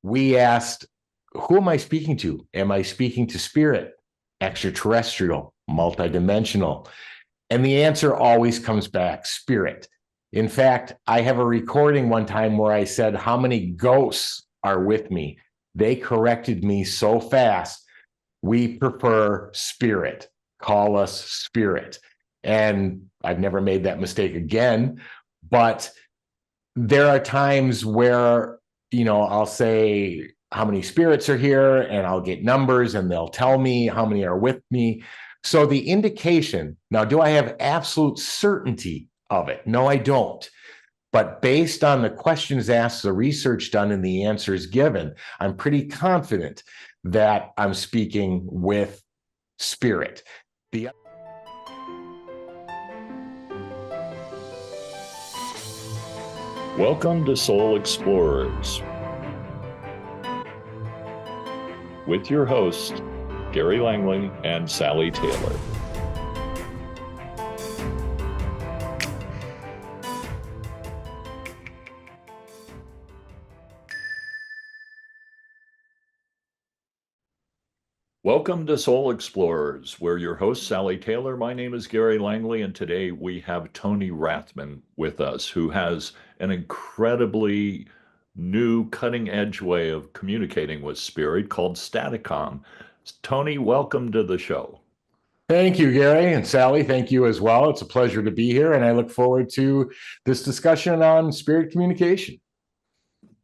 we asked, who am I speaking to? Am I speaking to spirit, extraterrestrial, multidimensional? And the answer always comes back, spirit. In fact, I have a recording one time where I said, how many ghosts are with me? They corrected me so fast. We prefer spirit. Call us spirit. And I've never made that mistake again. But there are times where, I'll say how many spirits are here, and I'll get numbers, and they'll tell me how many are with me. So the indication, now, do I have absolute certainty of it? No, I don't. But based on the questions asked, the research done, and the answers given, I'm pretty confident that I'm speaking with spirit. Welcome to Soul Explorers with your hosts, Gary Langley and Sally Taylor. Welcome to Soul Explorers. We're your host, Sally Taylor. My name is Gary Langley, and today we have Tony Rathman with us, who has an incredibly new, cutting-edge way of communicating with spirit called Staticom. Tony, welcome to the show. Thank you, Gary, and Sally, thank you as well. It's a pleasure to be here, and I look forward to this discussion on spirit communication.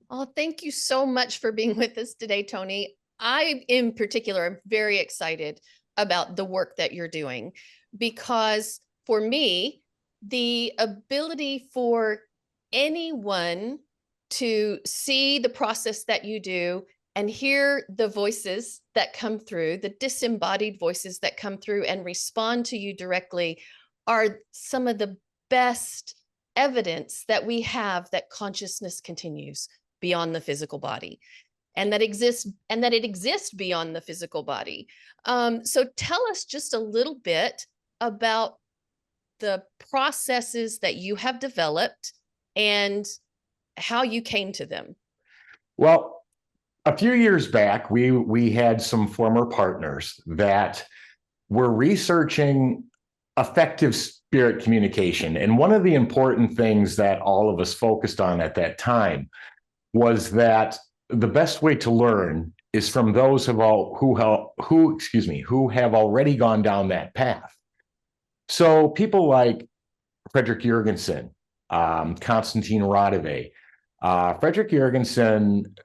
Oh, thank you so much for being with us today, Tony. I, in particular, am very excited about the work that you're doing, because for me, the ability for anyone to see the process that you do and hear the voices that come through, the disembodied voices that come through and respond to you directly, are some of the best evidence that we have that consciousness continues beyond the physical body, and that it exists beyond the physical body. So tell us just a little bit about the processes that you have developed and how you came to them. Well, a few years back, we had some former partners that were researching effective spirit communication. And one of the important things that all of us focused on at that time was that the best way to learn is from those who have already gone down that path. So people like Frederick Jurgensen, Konstantin Radeve. Frederick Jurgensen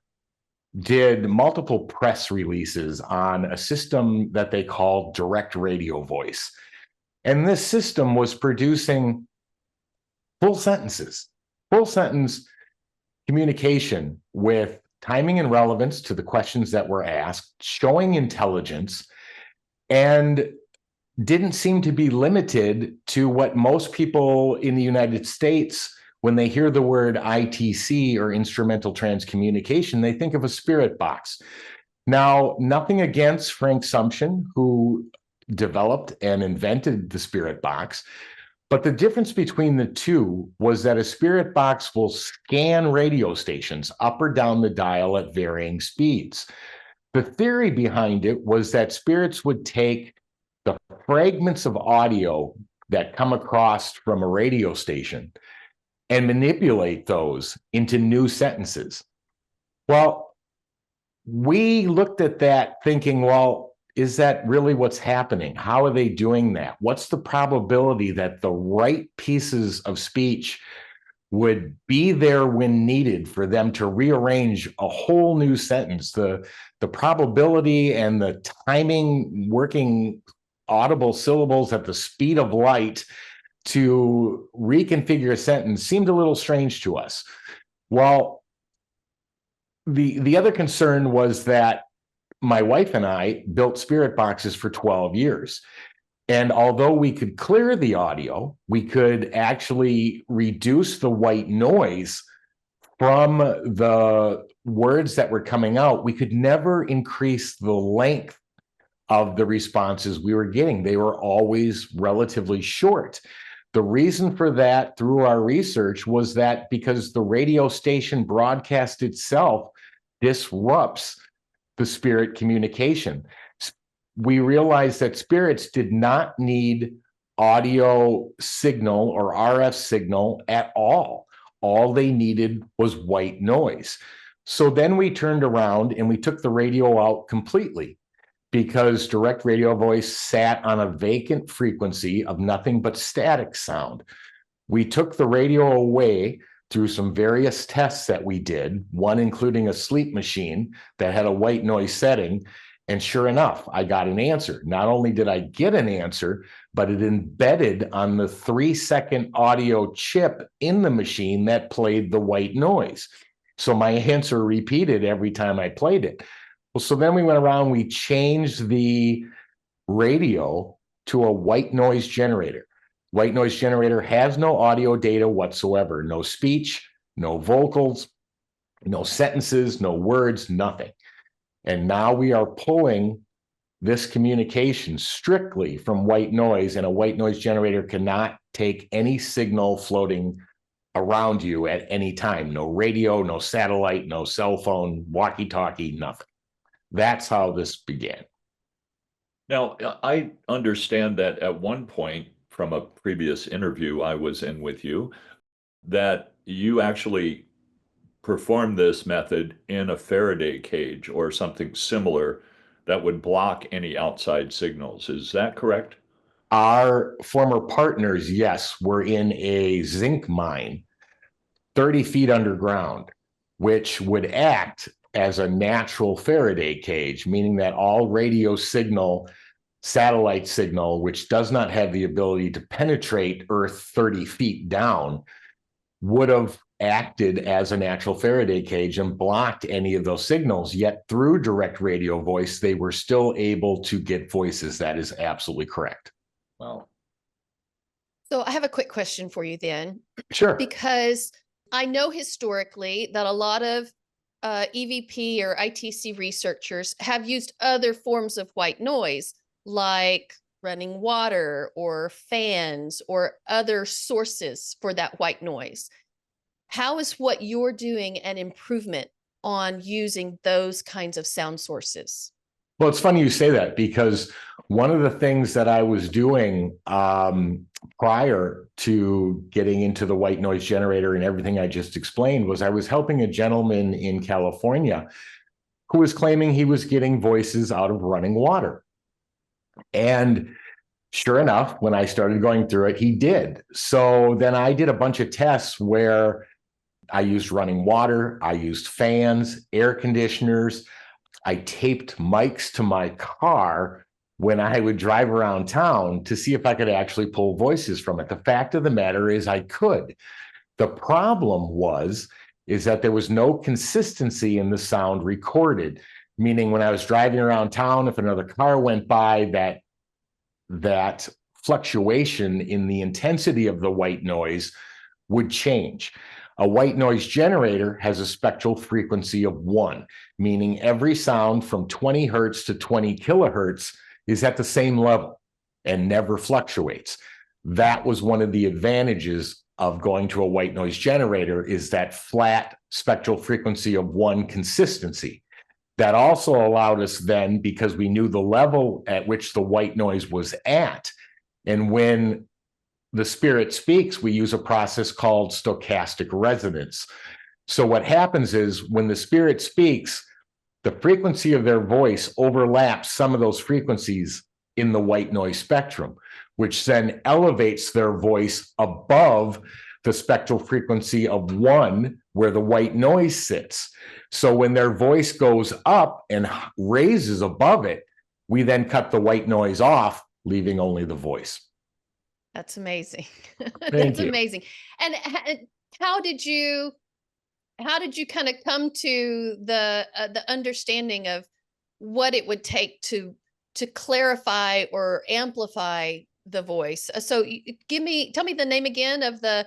did multiple press releases on a system that they called direct radio voice. And this system was producing full sentence communication with timing and relevance to the questions that were asked, showing intelligence, and didn't seem to be limited to what most people in the United States, when they hear the word ITC or instrumental transcommunication, they think of a spirit box. Now, nothing against Frank Sumption, who developed and invented the spirit box, but the difference between the two was that a spirit box will scan radio stations up or down the dial at varying speeds. The theory behind it was that spirits would take the fragments of audio that come across from a radio station and manipulate those into new sentences. Well, we looked at that thinking, well, is that really what's happening? How are they doing that? What's the probability that the right pieces of speech would be there when needed for them to rearrange a whole new sentence? The probability and the timing, working audible syllables at the speed of light to reconfigure a sentence seemed a little strange to us. Well, the other concern was that my wife and I built spirit boxes for 12 years. And although we could clear the audio, we could actually reduce the white noise from the words that were coming out. We could never increase the length of the responses we were getting. They were always relatively short. The reason for that, through our research, was that because the radio station broadcast itself disrupts the spirit communication. We realized that spirits did not need audio signal or RF signal at all. All they needed was white noise. So then we turned around and we took the radio out completely, because direct radio voice sat on a vacant frequency of nothing but static sound. We took the radio away through some various tests that we did, one including a sleep machine that had a white noise setting. And sure enough, I got an answer. Not only did I get an answer, but it embedded on the 3-second audio chip in the machine that played the white noise. So my answer repeated every time I played it. Well, so then we went around, we changed the radio to a white noise generator. White noise generator has no audio data whatsoever, no speech, no vocals, no sentences, no words, nothing. And now we are pulling this communication strictly from white noise, and a white noise generator cannot take any signal floating around you at any time. No radio, no satellite, no cell phone, walkie-talkie, nothing. That's how this began. Now, I understand that at one point from a previous interview I was in with you, that you actually perform this method in a Faraday cage or something similar that would block any outside signals. Is that correct? Our former partners, yes, were in a zinc mine 30 feet underground, which would act as a natural Faraday cage, meaning that all radio signal, satellite signal, which does not have the ability to penetrate Earth 30 feet down, would have acted as a natural Faraday cage and blocked any of those signals. Yet through direct radio voice, they were still able to get voices. That is absolutely correct. Wow. So I have a quick question for you then, Sure. because I know historically that a lot of EVP or ITC researchers have used other forms of white noise, like running water or fans or other sources for that white noise. How is what you're doing an improvement on using those kinds of sound sources? Well, it's funny you say that, because one of the things that I was doing prior to getting into the white noise generator and everything I just explained was I was helping a gentleman in California who was claiming he was getting voices out of running water. And sure enough, when I started going through it, he did. So then I did a bunch of tests where I used running water, I used fans, air conditioners, I taped mics to my car when I would drive around town to see if I could actually pull voices from it. The fact of the matter is I could. The problem is that there was no consistency in the sound recorded, meaning when I was driving around town, if another car went by, that fluctuation in the intensity of the white noise would change. A white noise generator has a spectral frequency of 1, meaning every sound from 20 hertz to 20 kilohertz is at the same level and never fluctuates. That was one of the advantages of going to a white noise generator, is that flat spectral frequency of 1 consistency. That also allowed us then, because we knew the level at which the white noise was at, and when the spirit speaks, we use a process called stochastic resonance. So what happens is when the spirit speaks, the frequency of their voice overlaps some of those frequencies in the white noise spectrum, which then elevates their voice above the spectral frequency of 1 where the white noise sits. So when their voice goes up and raises above it, we then cut the white noise off, leaving only the voice. That's amazing. Thank That's you. amazing. And how did you kind of come to the understanding of what it would take to clarify or amplify the voice? So tell me the name again of the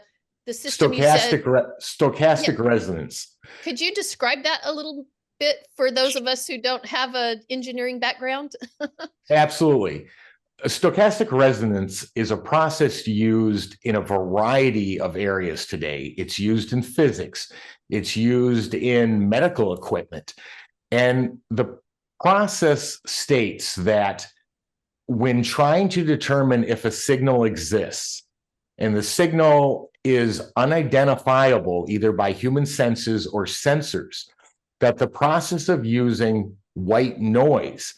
system you said. Stochastic resonance. Could you describe that a little bit for those of us who don't have an engineering background? Absolutely. A stochastic resonance is a process used in a variety of areas today. It's used in physics. It's used in medical equipment. And the process states that when trying to determine if a signal exists, and the signal is unidentifiable either by human senses or sensors, that the process of using white noise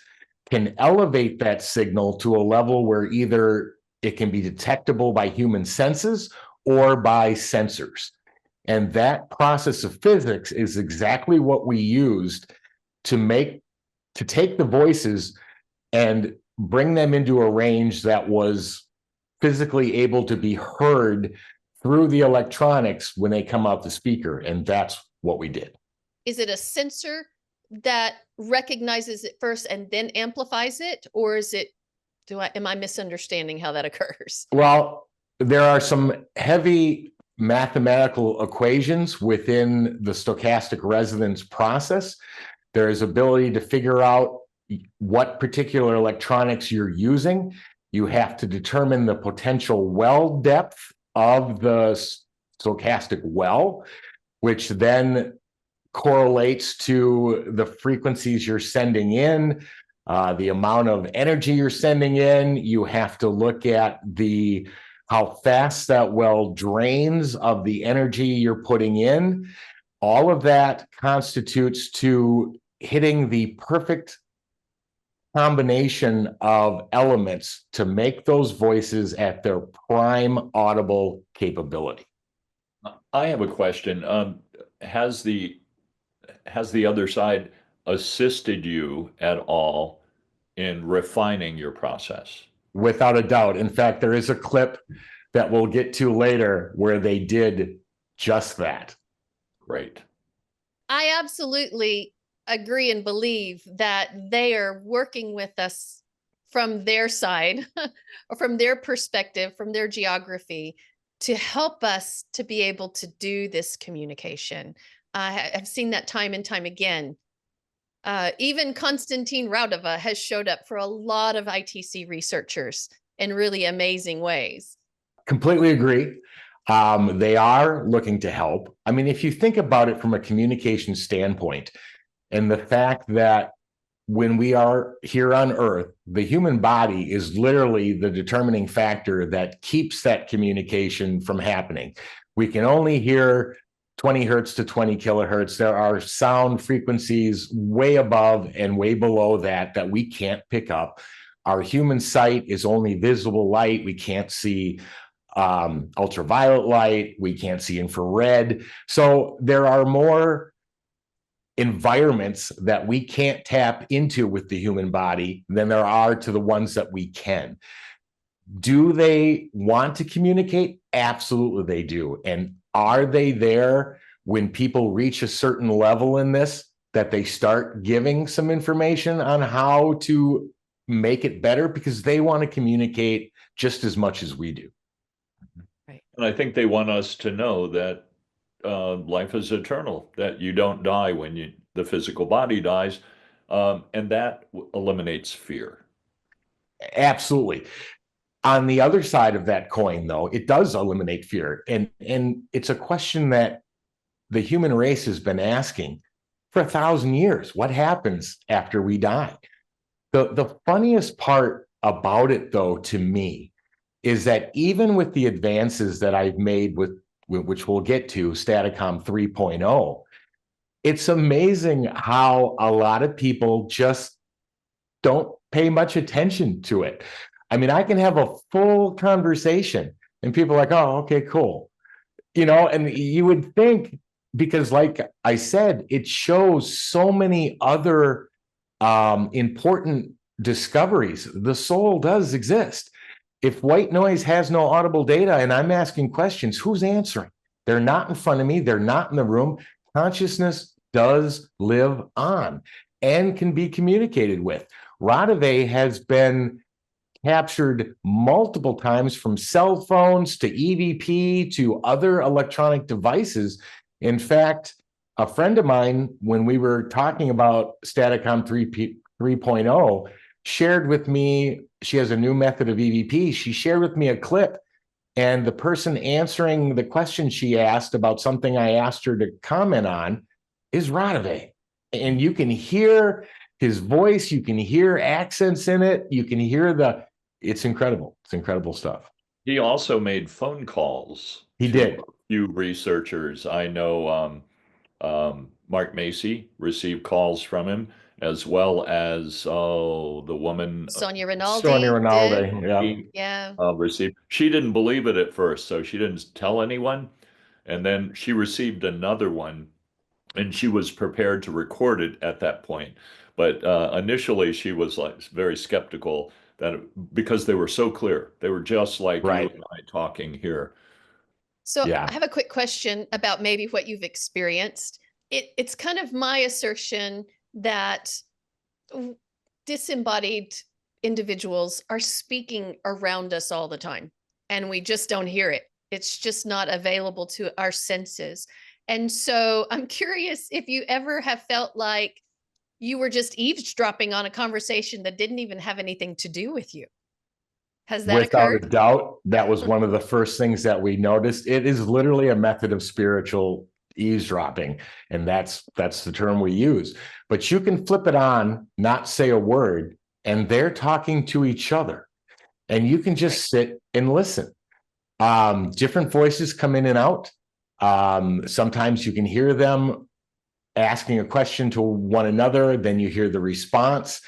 can elevate that signal to a level where either it can be detectable by human senses or by sensors. And that process of physics is exactly what we used to take the voices and bring them into a range that was physically able to be heard through the electronics when they come out the speaker. And that's what we did. Is it a sensor that recognizes it first and then amplifies it? Or is it, am I misunderstanding how that occurs? Well, there are some heavy mathematical equations within the stochastic resonance process. There is ability to figure out what particular electronics you're using. You have to determine the potential well depth of the stochastic well, which then correlates to the frequencies you're sending in, the amount of energy you're sending in. You have to look at how fast that well drains of the energy you're putting in. All of that constitutes to hitting the perfect combination of elements to make those voices at their prime audible capability. I have a question. Has the other side assisted you at all in refining your process? Without a doubt. In fact, there is a clip that we'll get to later where they did just that. Great. I absolutely agree and believe that they are working with us from their side or from their perspective, from their geography, to help us to be able to do this communication. I've seen that time and time again. Even Konstantin Raudova has showed up for a lot of ITC researchers in really amazing ways. Completely agree. They are looking to help. I mean, if you think about it from a communication standpoint, and the fact that when we are here on Earth, the human body is literally the determining factor that keeps that communication from happening. We can only hear 20 hertz to 20 kilohertz. There are sound frequencies way above and way below that we can't pick up. Our human sight is only visible light. We can't see ultraviolet light. We can't see infrared. So there are more environments that we can't tap into with the human body than there are to the ones that we can. Do they want to communicate? Absolutely they do. And are they there when people reach a certain level in this, that they start giving some information on how to make it better, because they want to communicate just as much as we do. And I think they want us to know that life is eternal, that you don't die when the physical body dies, and that eliminates fear. Absolutely. On the other side of that coin, though, it does eliminate fear. And it's a question that the human race has been asking for 1,000 years. What happens after we die? The funniest part about it, though, to me, is that even with the advances that I've made with which we'll get to, Staticom 3.0, it's amazing how a lot of people just don't pay much attention to it. I mean, I can have a full conversation and people are like, oh, okay, cool. And you would think, because like I said, it shows so many other important discoveries. The soul does exist. If white noise has no audible data and I'm asking questions, who's answering? They're not in front of me. They're not in the room. Consciousness does live on and can be communicated with. Rathman has been captured multiple times from cell phones to EVP to other electronic devices. In fact, a friend of mine, when we were talking about Staticom 3.0, shared with me, she has a new method of EVP. She shared with me a clip, and the person answering the question she asked about something I asked her to comment on is Radave. And you can hear his voice, you can hear accents in it, you can hear it's incredible. It's incredible stuff. He also made phone calls He to did. a few researchers. I know Mark Macy received calls from him, as well as the woman Sonia Sonia Rinaldi did. Rinaldi. Yeah. he Yeah. received. She didn't believe it at first, so she didn't tell anyone. And then she received another one, and she was prepared to record it at that point. But initially, she was like very skeptical because they were so clear. They were just like you Right. and I talking here. So Yeah. I have a quick question about maybe what you've experienced. It's kind of my assertion that disembodied individuals are speaking around us all the time, and we just don't hear it. It's just not available to our senses. And so I'm curious if you ever have felt like you were just eavesdropping on a conversation that didn't even have anything to do with you. Has that Without a occurred? doubt, that was one of the first things that we noticed. It is literally a method of spiritual eavesdropping, and that's the term we use. But you can flip it on, not say a word, and they're talking to each other, and you can just sit and listen. Different voices come in and out. Sometimes you can hear them asking a question to one another, then you hear the response.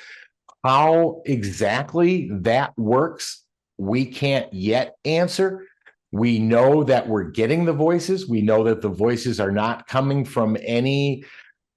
How exactly that works, we can't yet answer. We know that we're getting the voices. We know that the voices are not coming from any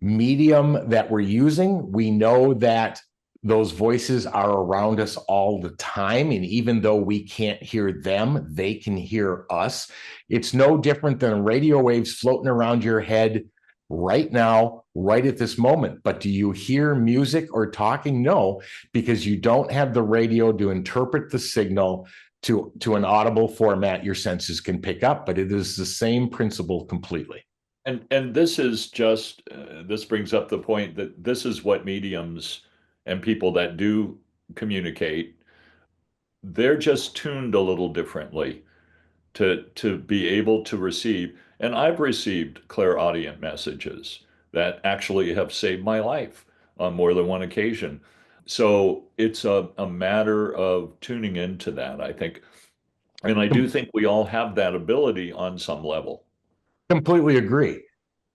medium that we're using. We know that those voices are around us all the time. And even though we can't hear them, they can hear us. It's no different than radio waves floating around your head right now, right at this moment. But do you hear music or talking? No, because you don't have the radio to interpret the signal to an audible format your senses can pick up. But it is the same principle completely. And this is just this brings up the point that this is what mediums and people that do communicate, they're just tuned a little differently to be able to receive. And I've received clairaudient messages that actually have saved my life on more than one occasion. So it's a matter of tuning into that, I think. And I do think we all have that ability on some level. Completely agree.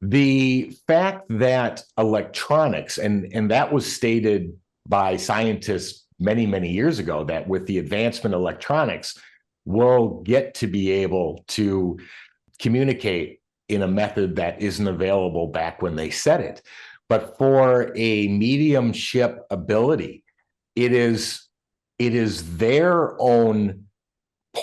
The fact that electronics, and that was stated by scientists many, many years ago, that with the advancement of electronics, we'll get to be able to communicate in a method that isn't available back when they said it. But for a mediumship ability, it is their own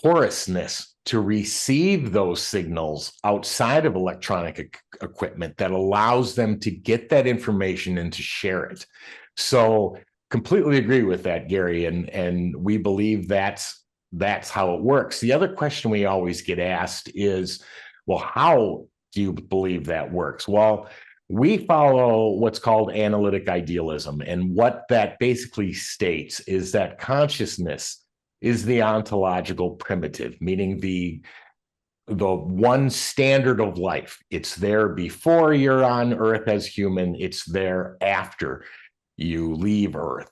porousness to receive those signals outside of electronic equipment that allows them to get that information and to share it. So completely agree with that, Gary, and we believe that's how it works. The other question we always get asked is, well, how do you believe that works? Well, we follow what's called analytic idealism, and what that basically states is that consciousness is the ontological primitive, meaning the one standard of life. It's there before you're on Earth as human. It's there after you leave Earth.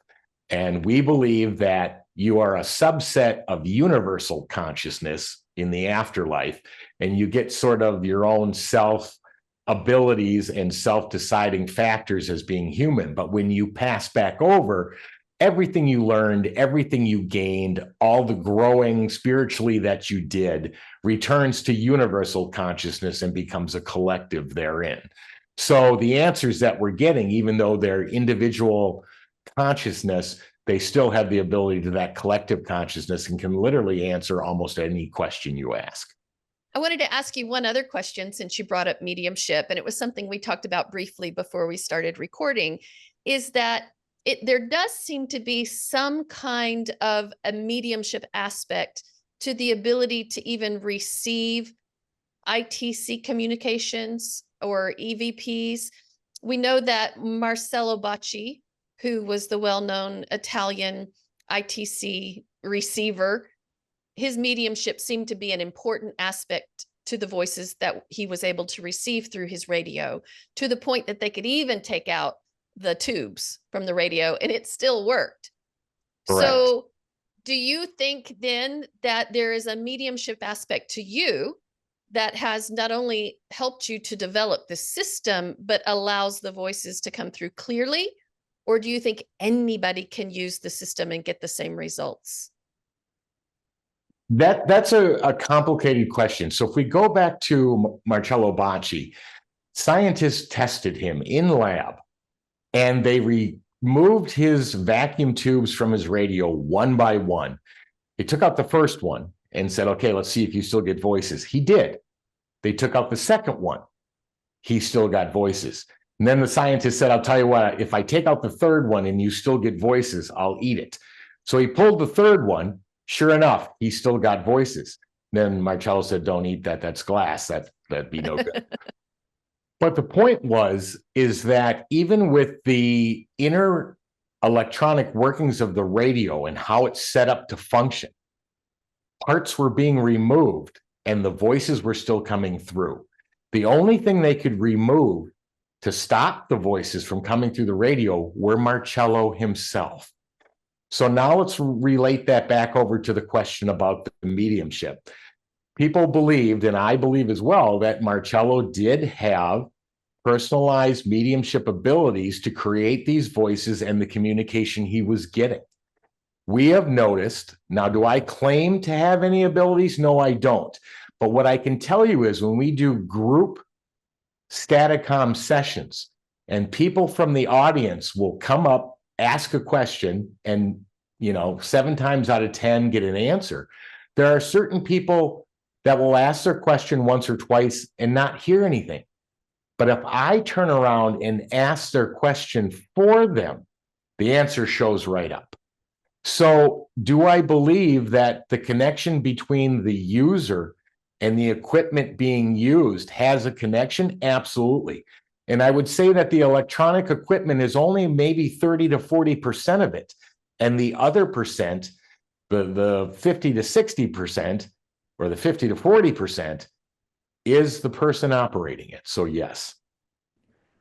And we believe that you are a subset of universal consciousness in the afterlife, and you get sort of your own self abilities and self-deciding factors as being human. But when you pass back over, everything you learned, everything you gained, all the growing spiritually that you did returns to universal consciousness and becomes a collective therein. So the answers that we're getting, even though they're individual consciousness, they still have the ability to that collective consciousness and can literally answer almost any question you ask. I wanted to ask you one other question since you brought up mediumship, and it was something we talked about briefly before we started recording, is that there does seem to be some kind of a mediumship aspect to the ability to even receive ITC communications or EVPs. We know that Marcello Bacci, who was the well-known Italian ITC receiver, his mediumship seemed to be an important aspect to the voices that he was able to receive through his radio, to the point that they could even take out the tubes from the radio and it still worked. Correct. So do you think then that there is a mediumship aspect to you that has not only helped you to develop the system, but allows the voices to come through clearly? Or do you think anybody can use the system and get the same results? That's a complicated question. So if we go back to Marcello Bacci, scientists tested him in lab and they removed his vacuum tubes from his radio one by one. They took out the first one and said, okay, let's see if you still get voices. He did. They took out the second one. He still got voices. And then the scientist said, I'll tell you what, if I take out the third one and you still get voices, I'll eat it. So he pulled the third one. Sure enough, he still got voices. Then Marcello said, don't eat that. That's glass. That'd be no good. But the point is that even with the inner electronic workings of the radio and how it's set up to function, parts were being removed and the voices were still coming through. The only thing they could remove to stop the voices from coming through the radio were Marcello himself. So now let's relate that back over to the question about the mediumship. People believed, and I believe as well, that Marcello did have personalized mediumship abilities to create these voices and the communication he was getting. We have noticed, now do I claim to have any abilities? No, I don't. But what I can tell you is when we do group Staticom sessions and people from the audience will come up, ask a question, and 7 times out of 10 get an answer. There are certain people that will ask their question once or twice and not hear anything. But if I turn around and ask their question for them, the answer shows right up. So do I believe that the connection between the user and the equipment being used has a connection? Absolutely. And I would say that the electronic equipment is only maybe 30 to 40% of it. And the other percent, the 50 to 60%, or the 50 to 40%, is the person operating it. So yes.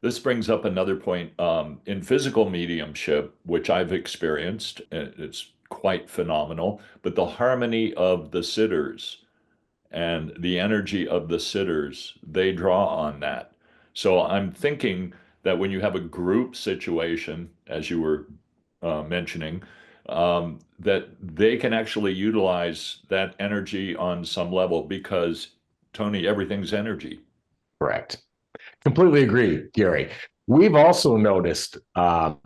This brings up another point. In physical mediumship, which I've experienced, it's quite phenomenal, but the harmony of the sitters and the energy of the sitters, they draw on that. So I'm thinking that when you have a group situation, as you were mentioning, that they can actually utilize that energy on some level because, Tony, everything's energy. Correct. Completely agree, Gary. We've also noticed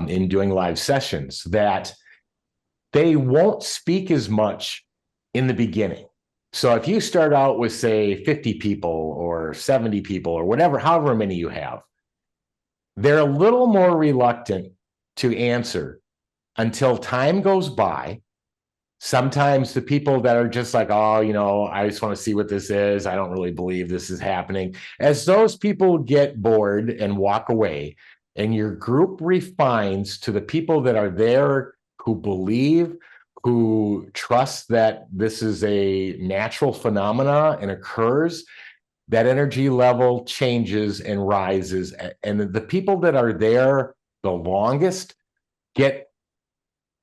in doing live sessions that they won't speak as much in the beginning. So if you start out with, say, 50 people or 70 people or whatever, however many you have, they're a little more reluctant to answer until time goes by. Sometimes the people that are just like, oh, I just want to see what this is. I don't really believe this is happening. As those people get bored and walk away, and your group refines to the people that are there who believe, who trust that this is a natural phenomena and occurs, that energy level changes and rises. And the people that are there the longest get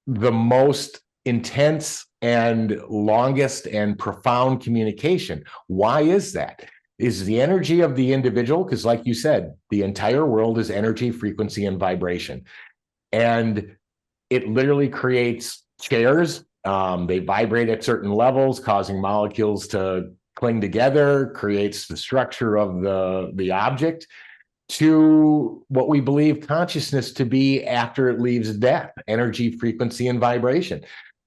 the most intense and longest and profound communication. Why is that? Is the energy of the individual, because like you said, the entire world is energy, frequency, and vibration. And it literally creates chairs. They vibrate at certain levels, causing molecules to cling together, creates the structure of the object to what we believe consciousness to be after it leaves death: energy, frequency, and vibration.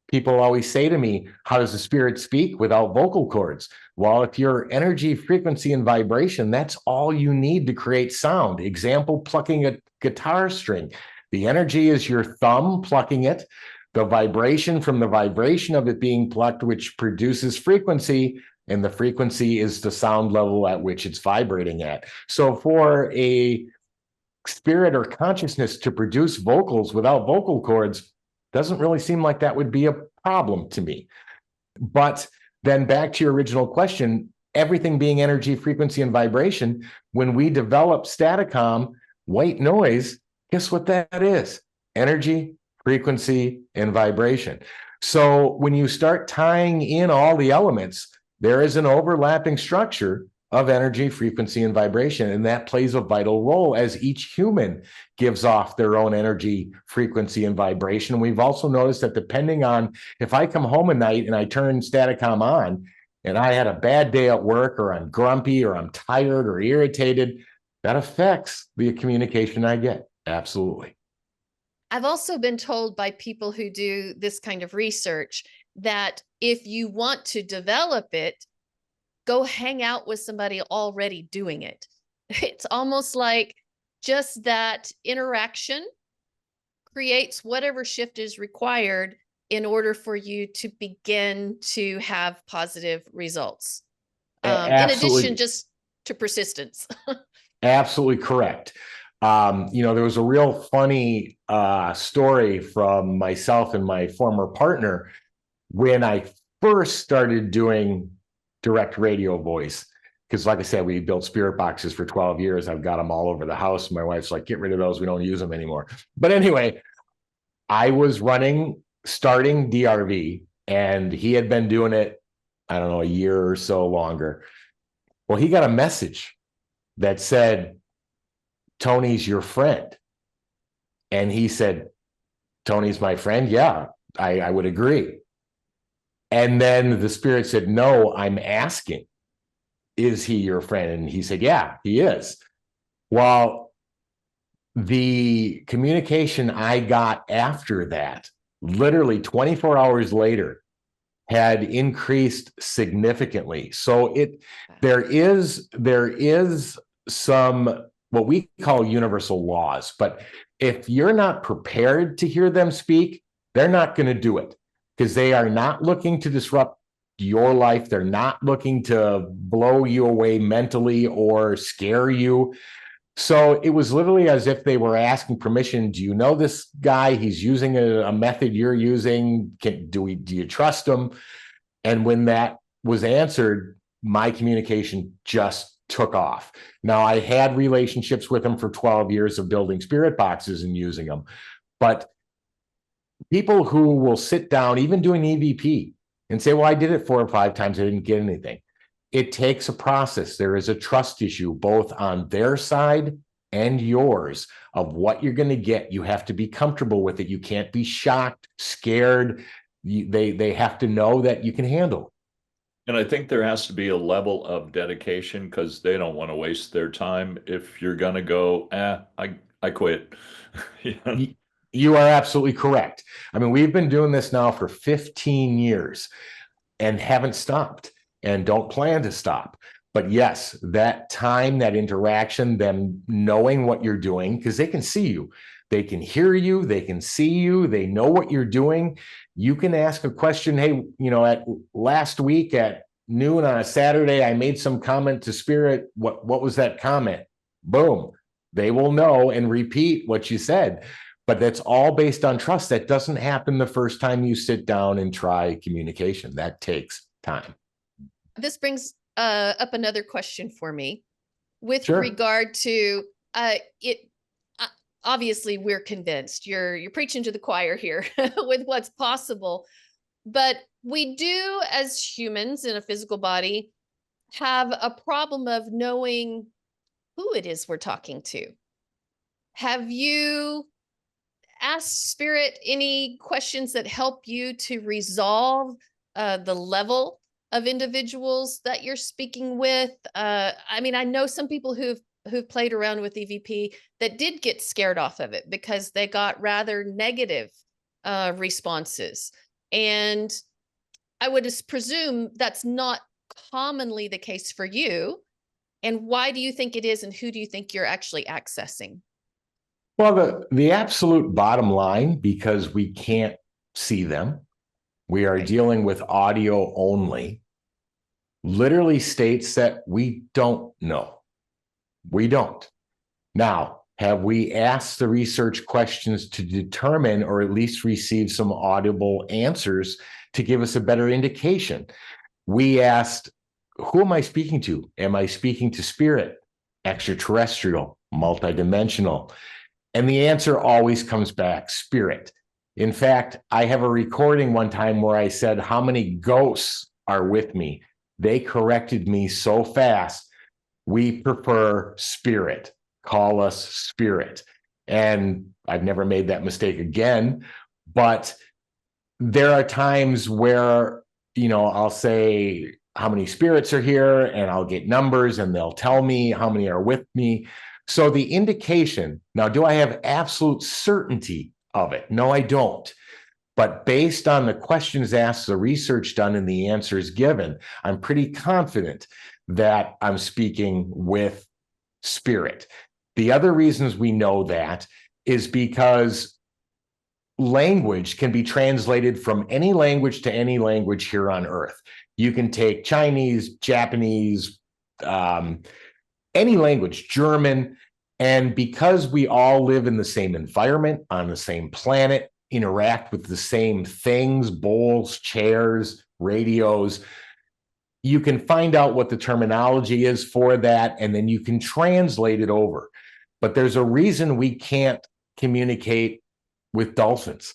People always say to me, how does the spirit speak without vocal cords? Well, if you're energy, frequency, and vibration, that's all you need to create sound. Example, plucking a guitar string. The energy is your thumb plucking it. The vibration from the vibration of it being plucked, which produces frequency, and the frequency is the sound level at which it's vibrating at. So for a spirit or consciousness to produce vocals without vocal cords doesn't really seem like that would be a problem to me. But then back to your original question, everything being energy, frequency, and vibration, when we develop Staticom, white noise, guess what that is? Energy, frequency, and vibration. So when you start tying in all the elements, there is an overlapping structure of energy, frequency, and vibration, and that plays a vital role as each human gives off their own energy, frequency, and vibration. We've also noticed that depending on if I come home at night and I turn Staticom on and I had a bad day at work, or I'm grumpy, or I'm tired or irritated, that affects the communication I get. Absolutely. I've also been told by people who do this kind of research that if you want to develop it, go hang out with somebody already doing it. It's almost like just that interaction creates whatever shift is required in order for you to begin to have positive results. In addition, just to persistence. Absolutely correct. There was a real funny story from myself and my former partner when I first started doing direct radio voice. Because like I said, we built spirit boxes for 12 years. I've got them all over the house. My wife's like, get rid of those. We don't use them anymore. But anyway, I was starting DRV, and he had been doing it, I don't know, a year or so longer. Well, he got a message that said, Tony's your friend. And he said, Tony's my friend? Yeah, I would agree. And then the spirit said, no, I'm asking, is he your friend? And he said, yeah, he is. Well, the communication I got after that, literally 24 hours later, had increased significantly. So there is some what we call universal laws, but if you're not prepared to hear them speak, they're not going to do it, because they are not looking to disrupt your life. They're not looking to blow you away mentally or scare you. So it was literally as if they were asking permission. Do you know this guy? He's using a method you're using. Do you trust him? And when that was answered, my communication just took off. Now, I had relationships with him for 12 years of building spirit boxes and using them. But people who will sit down, even doing EVP, and say, well, I did it 4 or 5 times, I didn't get anything. It takes a process. There is a trust issue, both on their side and yours, of what you're going to get. You have to be comfortable with it. You can't be shocked, scared. They have to know that you can handle it. And I think there has to be a level of dedication, because they don't want to waste their time. If you're going to go, I quit. You are absolutely correct. I mean, we've been doing this now for 15 years and haven't stopped and don't plan to stop. But yes, that time, that interaction, them knowing what you're doing, because they can see you, they can hear you, they can see you, they know what you're doing. You can ask a question. Hey, at last week at noon on a Saturday, I made some comment to spirit. What was that comment? Boom. They will know and repeat what you said. But that's all based on trust. That doesn't happen the first time you sit down and try communication. That takes time. This brings up another question for me with Sure. regard to it. Obviously, we're convinced you're preaching to the choir here with what's possible, but we do, as humans in a physical body, have a problem of knowing who it is we're talking to. Have you asked spirit any questions that help you to resolve the level of individuals that you're speaking with? I mean, I know some people who've played around with EVP that did get scared off of it because they got rather negative responses. And I would presume that's not commonly the case for you. And why do you think it is? And who do you think you're actually accessing? Well, the absolute bottom line, because we can't see them, we are dealing with audio only, literally states that we don't know. We don't. Now, Have we asked the research questions to determine or at least receive some audible answers to give us a better indication? We asked, who am I speaking to? Am I speaking to spirit, extraterrestrial, multidimensional? And the answer always comes back, spirit. In fact, I have a recording one time where I said, how many ghosts are with me? They corrected me so fast. We prefer spirit. Call us spirit. And I've never made that mistake again. But there are times where, I'll say how many spirits are here, and I'll get numbers, and they'll tell me how many are with me. So the indication, now, do I have absolute certainty of it? No, I don't. But based on the questions asked, the research done, and the answers given, I'm pretty confident that I'm speaking with spirit. The other reasons we know that is because language can be translated from any language to any language here on Earth. You can take Chinese, Japanese, any language, German, and because we all live in the same environment, on the same planet, interact with the same things, bowls, chairs, radios, you can find out what the terminology is for that, and then you can translate it over. But there's a reason we can't communicate with dolphins.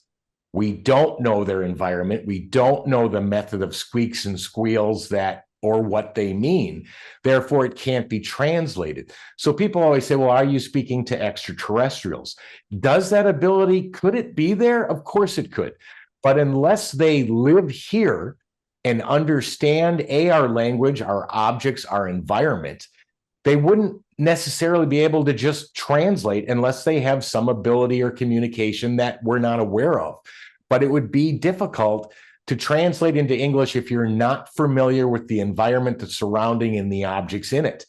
We don't know their environment. We don't know the method of squeaks and squeals or what they mean. Therefore, it can't be translated. So people always say, well, are you speaking to extraterrestrials? Does that ability, could it be there? Of course it could. But unless they live here and understand our language, our objects, our environment, they wouldn't necessarily be able to just translate unless they have some ability or communication that we're not aware of. But it would be difficult to translate into English if you're not familiar with the environment, the surrounding, and the objects in it.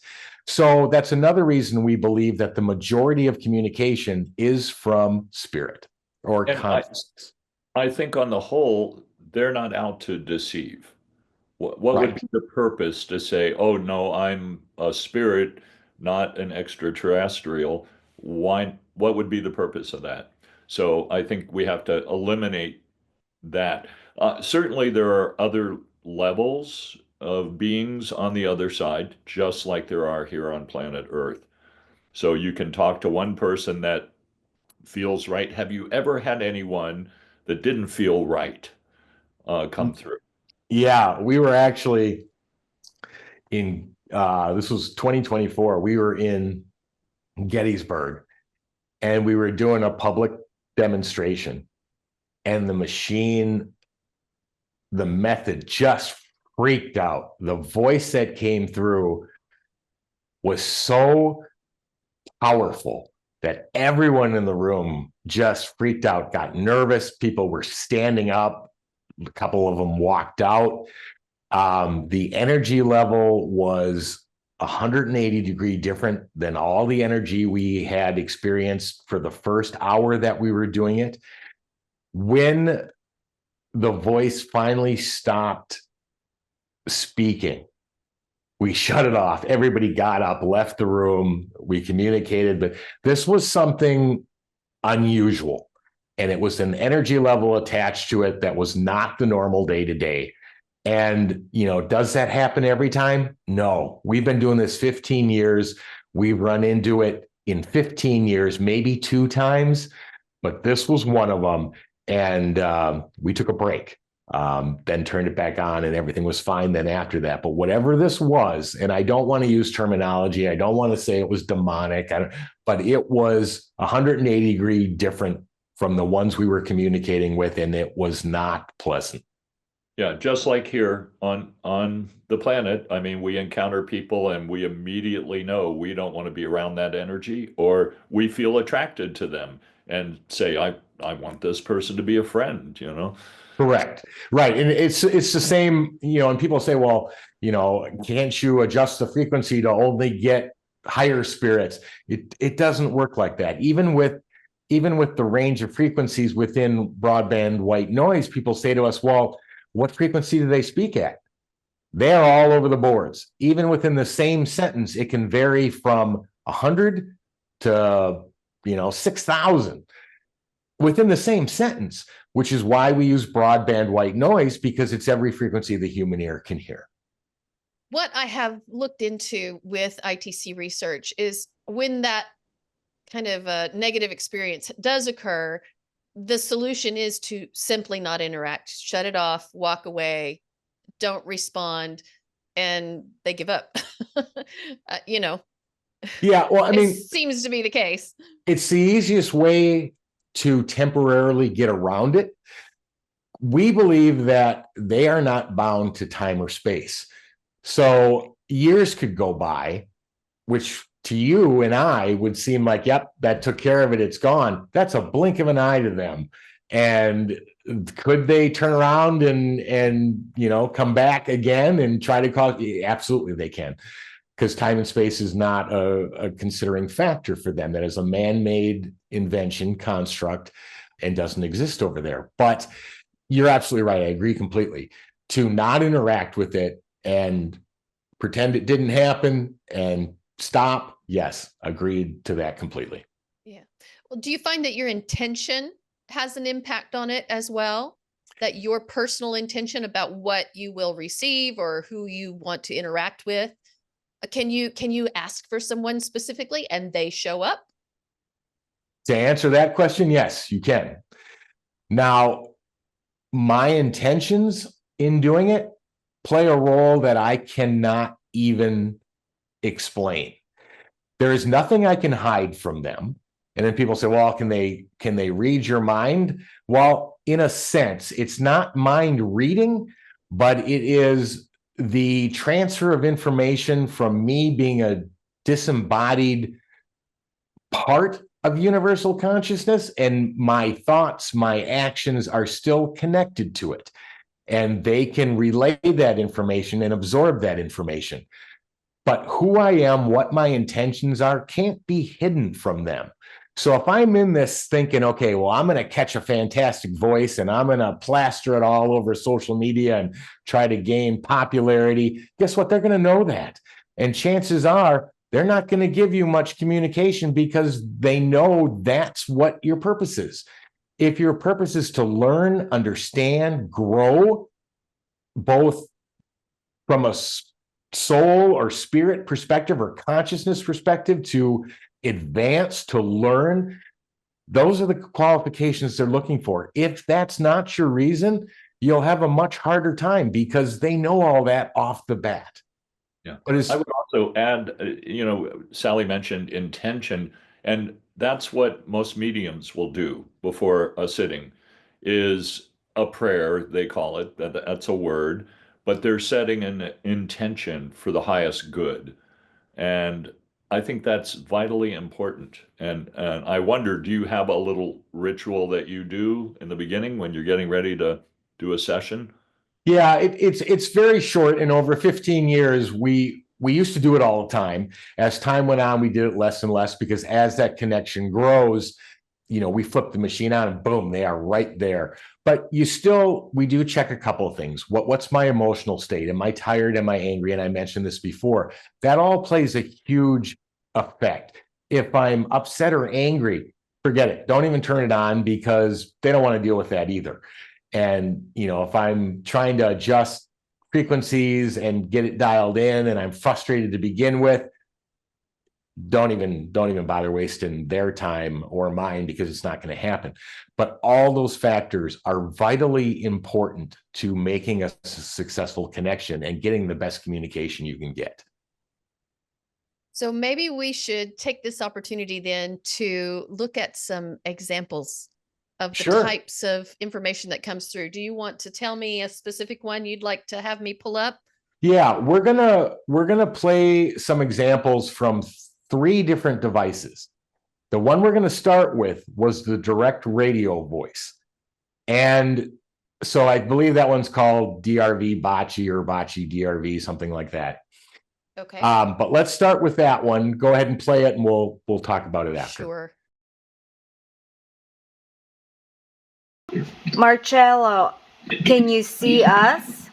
So that's another reason we believe that the majority of communication is from spirit or consciousness. I think on the whole, they're not out to deceive. What Right. would be the purpose to say, oh, no, I'm a spirit, not an extraterrestrial? Why? What would be the purpose of that? So I think we have to eliminate that. Certainly, there are other levels of beings on the other side, just like there are here on planet Earth. So you can talk to one person that feels right. Have you ever had anyone that didn't feel right come through? Yeah, we were actually in, this was 2024. We were in Gettysburg, and we were doing a public demonstration, and the machine, the method just freaked out. The voice that came through was so powerful that everyone in the room just freaked out, got nervous. People were standing up. A couple of them walked out. The energy level was 180-degree different than all the energy we had experienced for the first hour that we were doing it. When the voice finally stopped speaking, we shut it off. Everybody got up, left the room. We communicated, but this was something unusual. And it was an energy level attached to it that was not the normal day-to-day. And, does that happen every time? No. We've been doing this 15 years. We've run into it in 15 years, maybe 2 times, but this was one of them. And we took a break, then turned it back on, and everything was fine then after that. But whatever this was, and I don't want to use terminology, I don't want to say it was demonic, but it was 180-degree different from the ones we were communicating with, and it was not pleasant. Yeah, just like here on the planet, I mean, we encounter people and we immediately know we don't want to be around that energy, or we feel attracted to them and say, I want this person to be a friend, Correct. Right. And it's the same, and people say, well, can't you adjust the frequency to only get higher spirits? It doesn't work like that. Even with the range of frequencies within broadband white noise, people say to us, well, what frequency do they speak at? They're all over the boards. Even within the same sentence, it can vary from 100 to 6,000 within the same sentence, which is why we use broadband white noise, because it's every frequency the human ear can hear. What I have looked into with ITC research is when that kind of a negative experience does occur, the solution is to simply not interact, shut it off, walk away, don't respond, and they give up. Yeah, well, I it mean, seems to be the case. it's the easiest way to temporarily get around it. We believe that they are not bound to time or space. So years could go by, which to you and I would seem like, yep, that took care of it. It's gone. That's a blink of an eye to them. And could they turn around and come back again and try to cause? Absolutely, they can, because time and space is not a considering factor for them. That is a man-made invention, construct, and doesn't exist over there. But you're absolutely right. I agree completely. To not interact with it and pretend it didn't happen and stop. Yes, agreed to that completely. Yeah. Well, do you find that your intention has an impact on it as well? That your personal intention about what you will receive or who you want to interact with? Can you ask for someone specifically and they show up? To answer that question, yes, you can. Now, my intentions in doing it play a role that I cannot even explain. There is nothing I can hide from them. And then people say, well, can they read your mind? Well, in a sense, it's not mind reading, but it is the transfer of information from me being a disembodied part of universal consciousness, and my thoughts, my actions are still connected to it. And they can relay that information and absorb that information. But who I am, what my intentions are, can't be hidden from them. So if I'm in this thinking, okay, well, I'm going to catch a fantastic voice and I'm going to plaster it all over social media and try to gain popularity, guess what? They're going to know that. And chances are they're not going to give you much communication because they know that's what your purpose is. If your purpose is to learn, understand, grow, both from a soul or spirit perspective or consciousness perspective, to advance, to learn, those are the qualifications they're looking for. If that's not your reason, you'll have a much harder time because they know all that off the bat. Yeah. But I would also add, Sally mentioned intention, and that's what most mediums will do before a sitting is a prayer, they call it. That's a word, but they're setting an intention for the highest good. And I think that's vitally important. And I wonder, do you have a little ritual that you do in the beginning when you're getting ready to do a session? yeah, it's very short. And over 15 years, we used to do it all the time. As time went on, we did it less and less because as that connection grows, we flip the machine on and boom, they are right there. But we do check a couple of things. What's my emotional state? Am I tired? Am I angry? And I mentioned this before. That all plays a huge effect. If I'm upset or angry, forget it. Don't even turn it on because they don't want to deal with that either. And, if I'm trying to adjust frequencies and get it dialed in and I'm frustrated to begin with, don't even bother wasting their time or mine because it's not going to happen. But all those factors are vitally important to making a successful connection and getting the best communication you can get. So maybe we should take this opportunity then to look at some examples of the Sure. types of information that comes through. Do you want to tell me a specific one you'd like to have me pull up? Yeah, we're gonna play some examples from 3 different devices. The one we're going to start with was the direct radio voice. And so I believe that one's called DRV Bocce or Bocce DRV, something like that. Okay. But let's start with that one. Go ahead and play it and we'll talk about it after. Sure. Marcello, can you see us?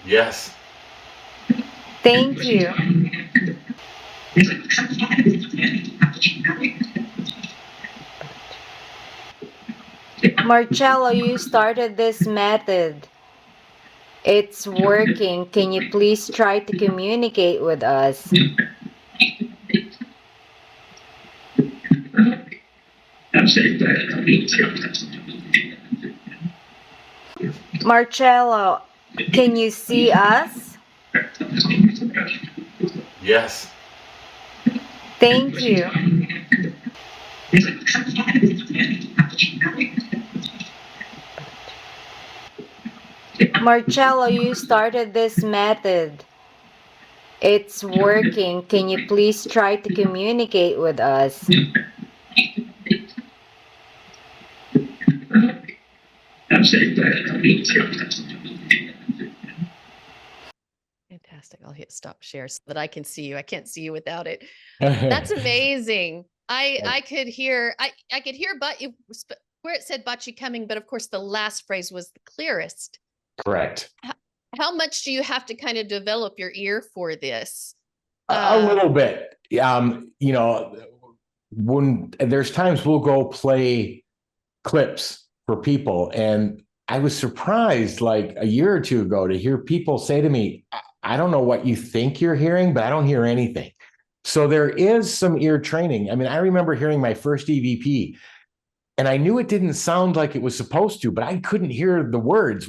Yes. Thank you. Marcello, you started this method. It's working. Can you please try to communicate with us? Marcello, can you see us? Yes. Thank you. Marcello, you started this method. It's working. Can you please try to communicate with us? Fantastic. I'll hit stop share so that I can see you. I can't see you without it. That's amazing. I could hear but where it said Bocce coming, but of course the last phrase was the clearest. Correct. How much do you have to kind of develop your ear for this? A little bit. You know, when there's times we'll go play clips for people, and I was surprised like a year or two ago to hear people say to me, I don't know what you think you're hearing, but I don't hear anything. So there is some ear training. I mean, I remember hearing my first EVP, and I knew it didn't sound like it was supposed to, but I couldn't hear the words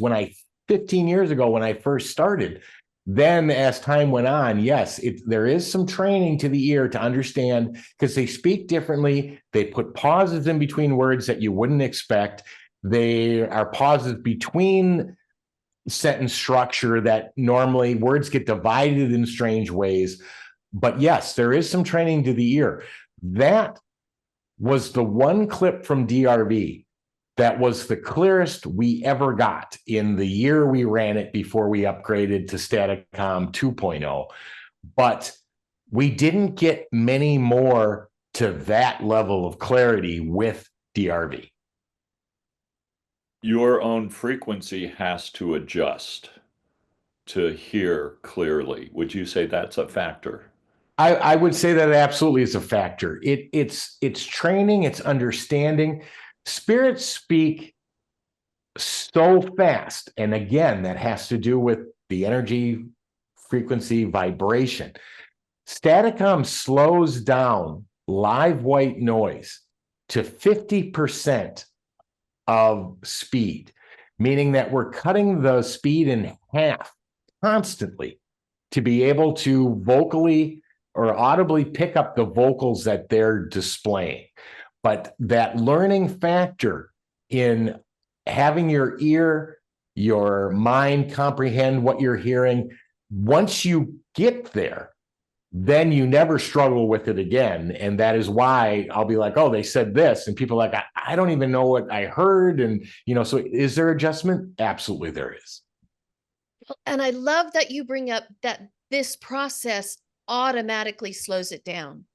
15 years ago when I first started. Then as time went on, yes, there is some training to the ear to understand, because they speak differently. They put pauses in between words that you wouldn't expect. They are pauses between sentence structure that normally words get divided in strange ways. But yes, there is some training to the ear. That was the one clip from DRV that was the clearest we ever got in the year we ran it before we upgraded to Staticom 2.0. But we didn't get many more to that level of clarity with DRV. Your own frequency has to adjust to hear clearly. Would you say that's a factor? I would say that absolutely is a factor. It's training, it's understanding. Spirits speak so fast. And again, that has to do with the energy, frequency, vibration. Staticom slows down live white noise to 50% of speed, meaning that we're cutting the speed in half constantly to be able to vocally or audibly pick up the vocals that they're displaying. But that learning factor in having your ear, your mind comprehend what you're hearing, once you get there, then you never struggle with it again. And that is why I'll be like, oh, they said this. And people are like, I don't even know what I heard. And, so is there adjustment? Absolutely there is. And I love that you bring up that this process automatically slows it down.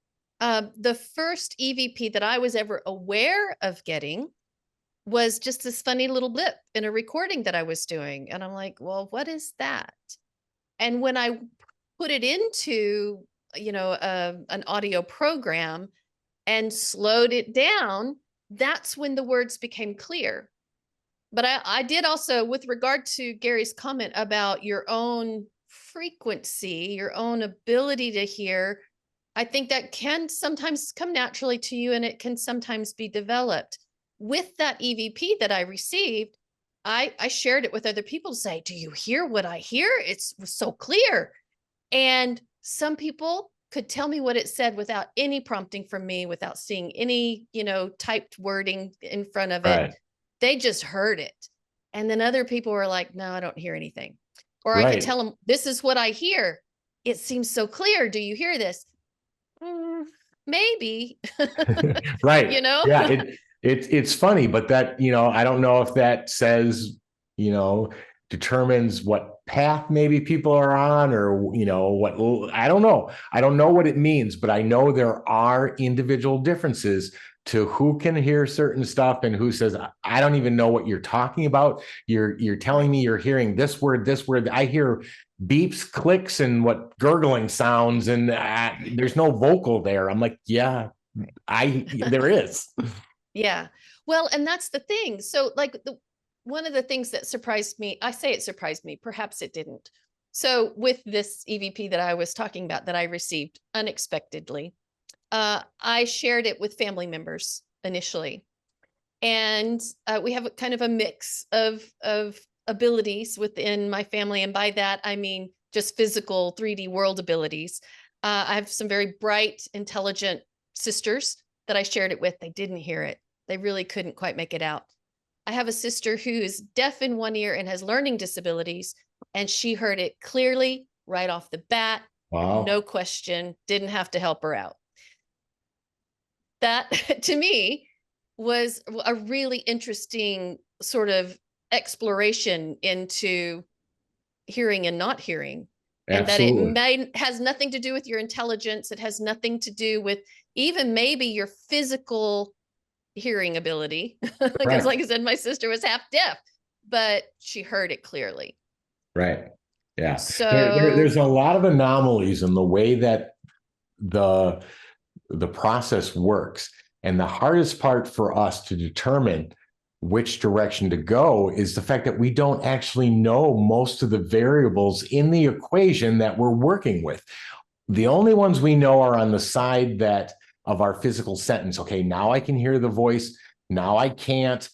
The first EVP that I was ever aware of getting was just this funny little blip in a recording that I was doing. And I'm like, well, what is that? And when I put it into, an audio program and slowed it down, that's when the words became clear. But I did also, with regard to Gary's comment about your own frequency, your own ability to hear, I think that can sometimes come naturally to you, and it can sometimes be developed. With that EVP that I received, I shared it with other people to say, do you hear what I hear? It was so clear. And some people could tell me what it said without any prompting from me, without seeing any, typed wording in front of it. Right. They just heard it. And then other people were like, no, I don't hear anything. Or I Right. could tell them, this is what I hear. It seems so clear. Do you hear this? Maybe. Right. Yeah. It's funny, but that, I don't know if that says, determines what path maybe people are on, or, what, I don't know. I don't know what it means, but I know there are individual differences to who can hear certain stuff and who says, I don't even know what you're talking about. You're telling me you're hearing this word. I hear beeps, clicks, and what gurgling sounds, and there's no vocal there. I'm like, yeah, there is. Yeah. Well, and that's the thing. So like one of the things that surprised me, I say it surprised me, perhaps it didn't. So with this EVP that I was talking about that I received unexpectedly, I shared it with family members initially. And we have a kind of a mix of abilities within my family. And by that, I mean just physical 3D world abilities. I have some very bright, intelligent sisters that I shared it with. They didn't hear it. They really couldn't quite make it out. I have a sister who is deaf in one ear and has learning disabilities, and she heard it clearly right off the bat. Wow. No question, didn't have to help her out. That to me was a really interesting sort of exploration into hearing and not hearing. And Absolutely. that it has nothing to do with your intelligence. It has nothing to do with even maybe your physical hearing ability. Because Right. like I said, my sister was half deaf, but she heard it clearly. Right. Yeah. So There's a lot of anomalies in the way that the process works. And the hardest part for us to determine which direction to go is the fact that we don't actually know most of the variables in the equation that we're working with. The only ones we know are on the side that of our physical sentence. Okay, now I can hear the voice. Now I can't.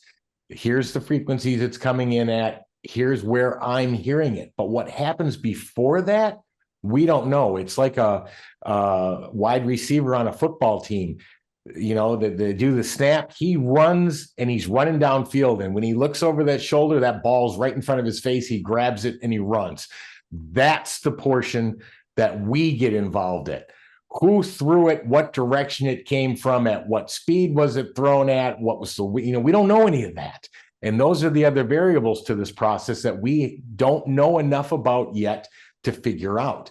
Here's the frequencies it's coming in at. Here's where I'm hearing it. But what happens before that, we don't know. It's like a wide receiver on a football team. You know, they do the snap, he runs and he's running downfield. And when he looks over that shoulder, that ball's right in front of his face. He grabs it and he runs. That's the portion that we get involved in. Who threw it, what direction it came from, at what speed was it thrown at, what was the, we don't know any of that. And those are the other variables to this process that we don't know enough about yet to figure out.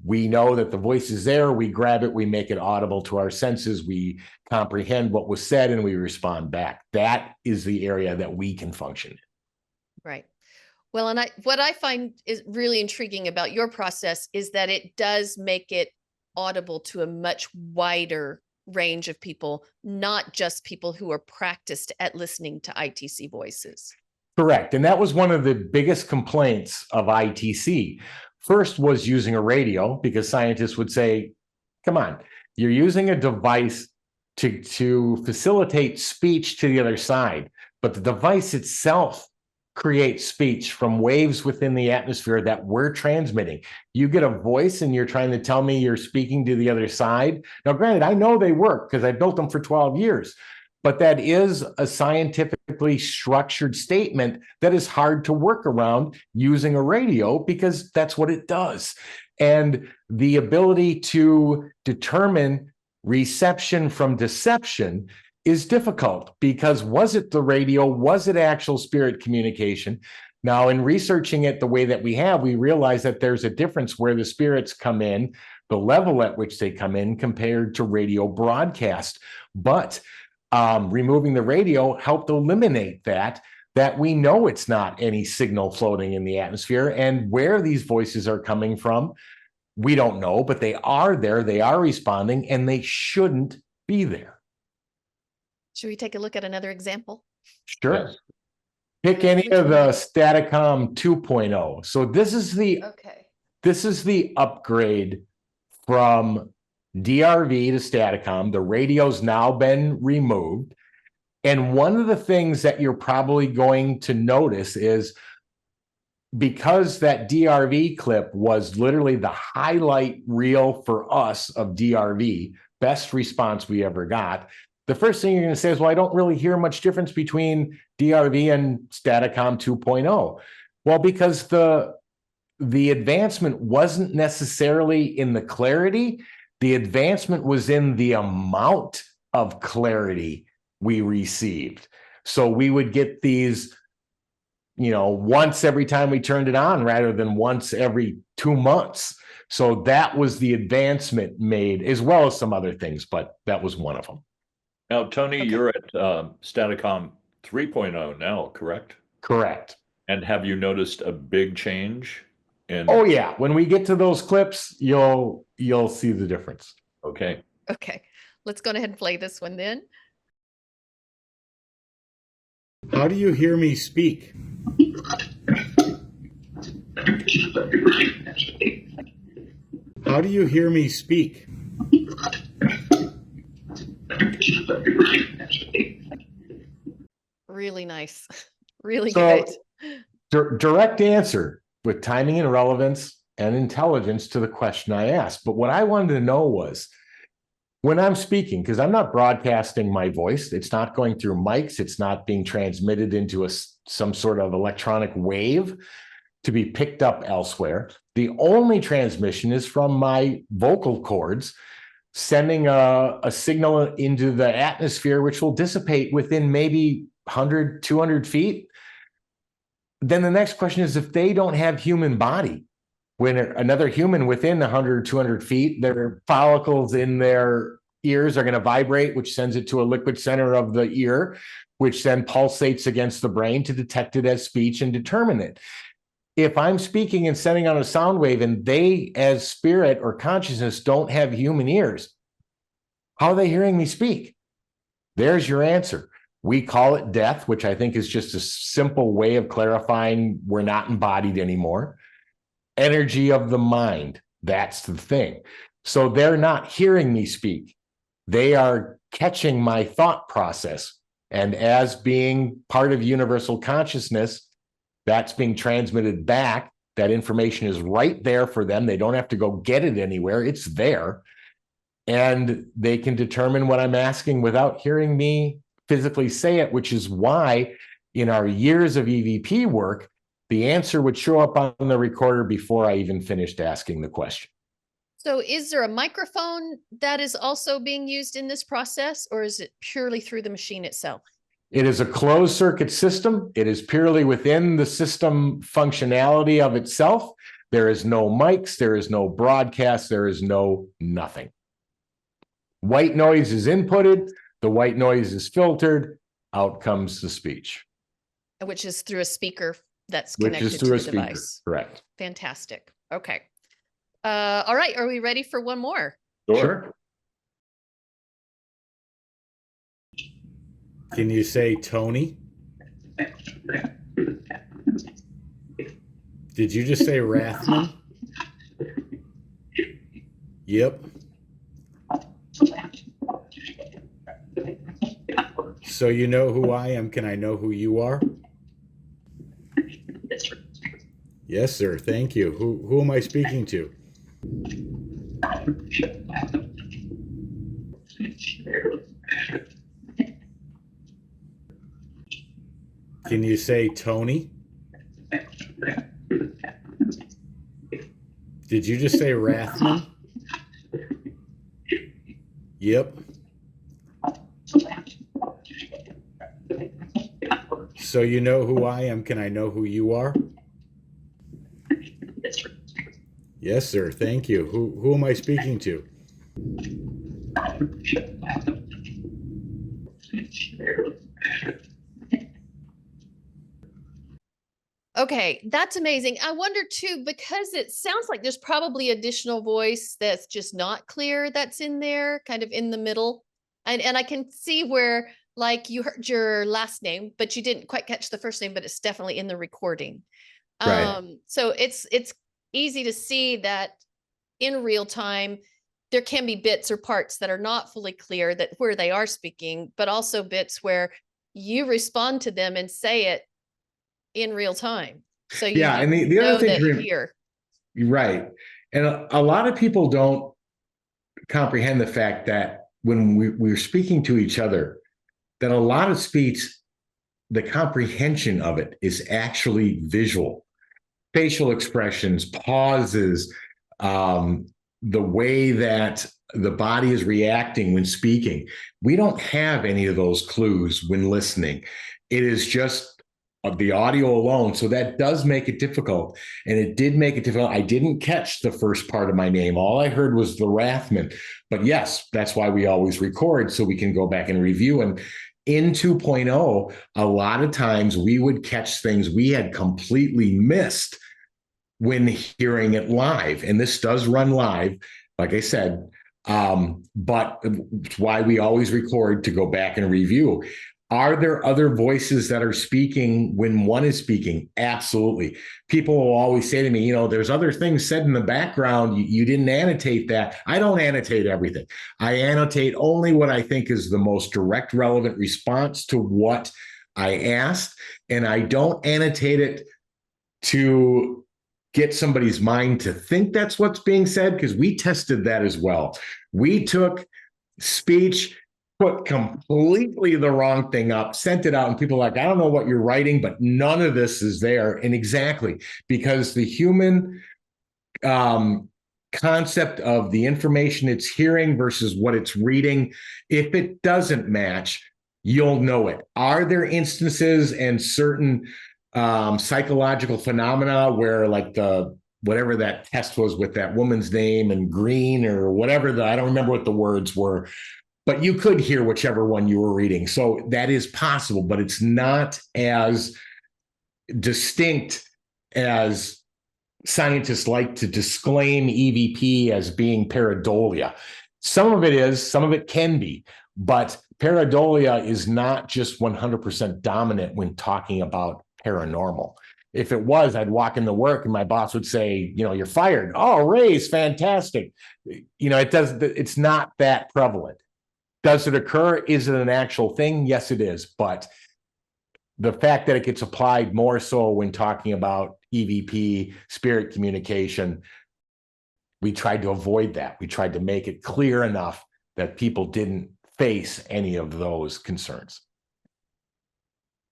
We know that the voice is there, we grab it, we make it audible to our senses, we comprehend what was said, and we respond back. That is the area that we can function in. right. Well, and what I find is really intriguing about your process is that it does make it audible to a much wider range of people, not just people who are practiced at listening to ITC voices. Correct. And that was one of the biggest complaints of ITC. First was using a radio, because scientists would say, come on, you're using a device to facilitate speech to the other side, but the device itself creates speech from waves within the atmosphere that we're transmitting. You get a voice and you're trying to tell me you're speaking to the other side. Now, granted, I know they work because I built them for 12 years, but that is a scientifically structured statement that is hard to work around using a radio, because that's what it does. And the ability to determine reception from deception is difficult, because was it the radio? Was it actual spirit communication? Now, in researching it the way that we have, we realize that there's a difference where the spirits come in, the level at which they come in compared to radio broadcast. But removing the radio helped eliminate that we know it's not any signal floating in the atmosphere. And where these voices are coming from, we don't know, but they are there, they are responding, and they shouldn't be there. Should we take a look at another example? Sure. Yes. Pick any Which of the one? Staticom 2.0. So this is the upgrade from DRV to Staticom. The radio's now been removed. And one of the things that you're probably going to notice is, because that DRV clip was literally the highlight reel for us of DRV, best response we ever got, the first thing you're going to say is, well, I don't really hear much difference between DRV and Staticom 2.0. Well, because the advancement wasn't necessarily in the clarity, the advancement was in the amount of clarity we received. So we would get these, once every time we turned it on, rather than once every 2 months. So that was the advancement made, as well as some other things, but that was one of them. Now, Tony, Okay. you're at Staticom 3.0 now, correct? Correct. And have you noticed a big change in? Oh yeah, when we get to those clips, you'll see the difference. Okay. Okay, Let's go ahead and play this one then. How do you hear me speak? How do you hear me speak? Really nice. Really So, good. direct answer with timing and relevance and intelligence to the question I asked. But what I wanted to know was when I'm speaking, because I'm not broadcasting my voice, it's not going through mics, it's not being transmitted into some sort of electronic wave to be picked up elsewhere. The only transmission is from my vocal cords, sending a signal into the atmosphere, which will dissipate within maybe 100, 200 feet. Then the next question is, if they don't have human body, when another human within 100, 200 feet, their follicles in their ears are going to vibrate, which sends it to a liquid center of the ear, which then pulsates against the brain to detect it as speech and determine it. If I'm speaking and sending out a sound wave and they, as spirit or consciousness, don't have human ears, how are they hearing me speak? There's your answer. We call it death, which I think is just a simple way of clarifying we're not embodied anymore. Energy of the mind, that's the thing. So they're not hearing me speak. They are catching my thought process. And as being part of universal consciousness, that's being transmitted back. That information is right there for them. They don't have to go get it anywhere. It's there. And they can determine what I'm asking without hearing me physically say it, which is why in our years of EVP work, the answer would show up on the recorder before I even finished asking the question. So is there a microphone that is also being used in this process, or is it purely through the machine itself? It is a closed circuit system. It is purely within the system functionality of itself. There is no mics, there is no broadcast, there is no nothing. White noise is inputted, the white noise is filtered, out comes the speech. Which is through a speaker that's Which connected is through to a the speaker, device. correct. Fantastic. Okay. All right. Are we ready for one more? Sure. Can you say Tony? Did you just say Rathman? Yep. So you know who I am. Can I know who you are? Yes, sir. Thank you. Who am I speaking to? Can you say Tony? Did you just say Rathman? Yep. So you know who I am. Can I know who you are? Yes, sir. Thank you. Who am I speaking to? Okay, that's amazing. I wonder too, because it sounds like there's probably additional voice that's just not clear that's in there, kind of in the middle. And I can see where like you heard your last name, but you didn't quite catch the first name, but it's definitely in the recording. Right. So it's easy to see that in real time, there can be bits or parts that are not fully clear that where they are speaking, but also bits where you respond to them and say it in real time. So you Yeah, and the other know thing that to here. right. And a lot of people don't comprehend the fact that when we're speaking to each other, that a lot of speech, the comprehension of it is actually visual. Facial expressions, pauses, the way that the body is reacting when speaking. We don't have any of those clues when listening. It is just of the audio alone. So that does make it difficult. And it did make it difficult. I didn't catch the first part of my name. All I heard was the Rathman. But yes, that's why we always record so we can go back and review. And in 2.0, a lot of times we would catch things we had completely missed when hearing it live. And this does run live. Like I said, But it's why we always record to go back and review. Are there other voices that are speaking when one is speaking? Absolutely. People will always say to me, there's other things said in the background. You didn't annotate that. I don't annotate everything. I annotate only what I think is the most direct, relevant response to what I asked. And I don't annotate it to get somebody's mind to think that's what's being said, because we tested that as well. We took speech, put completely the wrong thing up, sent it out, and people are like, I don't know what you're writing, but none of this is there. And exactly, because the human concept of the information it's hearing versus what it's reading, if it doesn't match, you'll know it. Are there instances and certain psychological phenomena where, like whatever that test was with that woman's name and green or whatever, I don't remember what the words were, but you could hear whichever one you were reading. So that is possible, but it's not as distinct as scientists like to disclaim EVP as being pareidolia. Some of it is, some of it can be, but pareidolia is not just 100% dominant when talking about paranormal. If it was, I'd walk into work and my boss would say, you're fired. Oh, raise, fantastic. It's not that prevalent. Does it occur? Is it an actual thing? Yes, it is. But the fact that it gets applied more so when talking about EVP, spirit communication, we tried to avoid that. We tried to make it clear enough that people didn't face any of those concerns.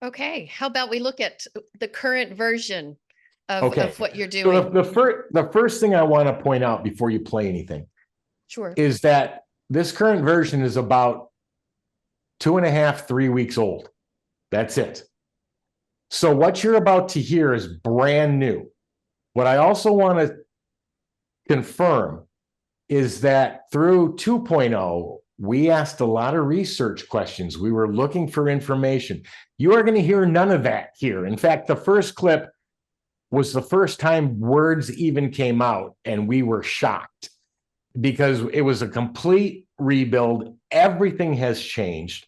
Okay. How about we look at the current version of what you're doing? So the first thing I want to point out before you play anything Sure. is that this current version is about 2.5, 3 weeks old. That's it. So what you're about to hear is brand new. What I also want to confirm is that through 2.0, we asked a lot of research questions. We were looking for information. You are going to hear none of that here. In fact, the first clip was the first time words even came out, and we were shocked because it was a complete rebuild. Everything has changed.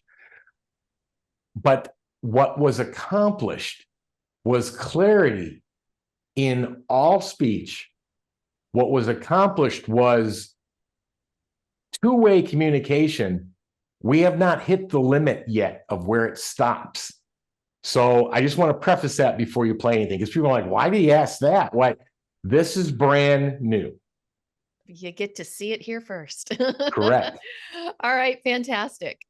But what was accomplished was clarity in all speech. What was accomplished was two-way communication. We have not hit the limit yet of where it stops. So I just want to preface that before you play anything, because people are like, why do you ask that? Why? This is brand new. You get to see it here first. Correct. All right, fantastic.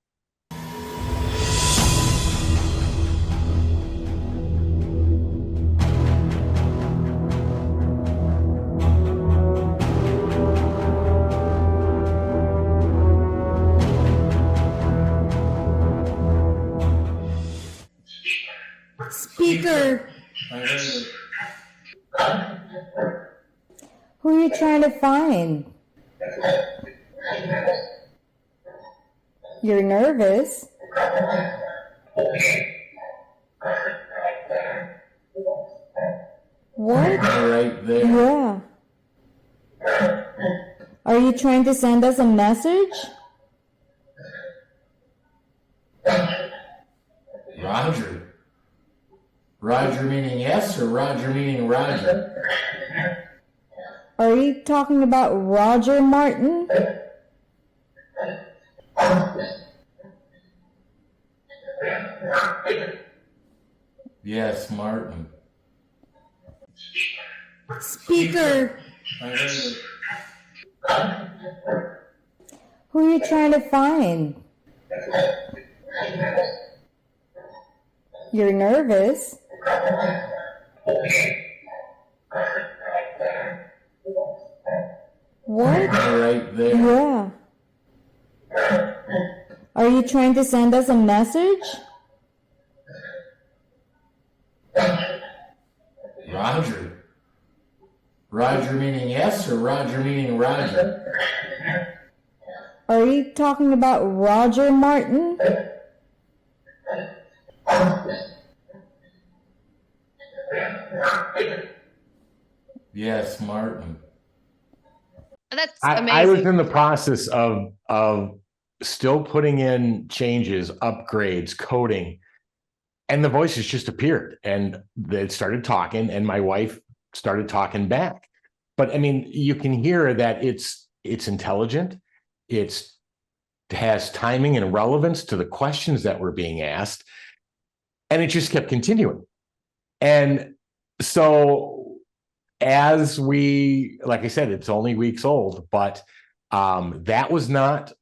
Speaker. Who are you trying to find? You're nervous. What? Right there. Yeah. Are you trying to send us a message? Roger. Roger meaning yes or Roger meaning Roger? Are you talking about Roger Martin? Yes, Martin. Speaker. Who are you trying to find? You're nervous. What? Right there. Yeah. Are you trying to send us a message? Roger. Roger meaning yes or Roger meaning Roger? Are you talking about Roger Martin? Yes, Martin. That's I was amazing. in the process of still putting in changes, upgrades, coding, and the voices just appeared and they started talking, and my wife started talking back. But I mean, you can hear that it's intelligent, it has timing and relevance to the questions that were being asked, and it just kept continuing. And so as we, like I said, it's only weeks old, but that was not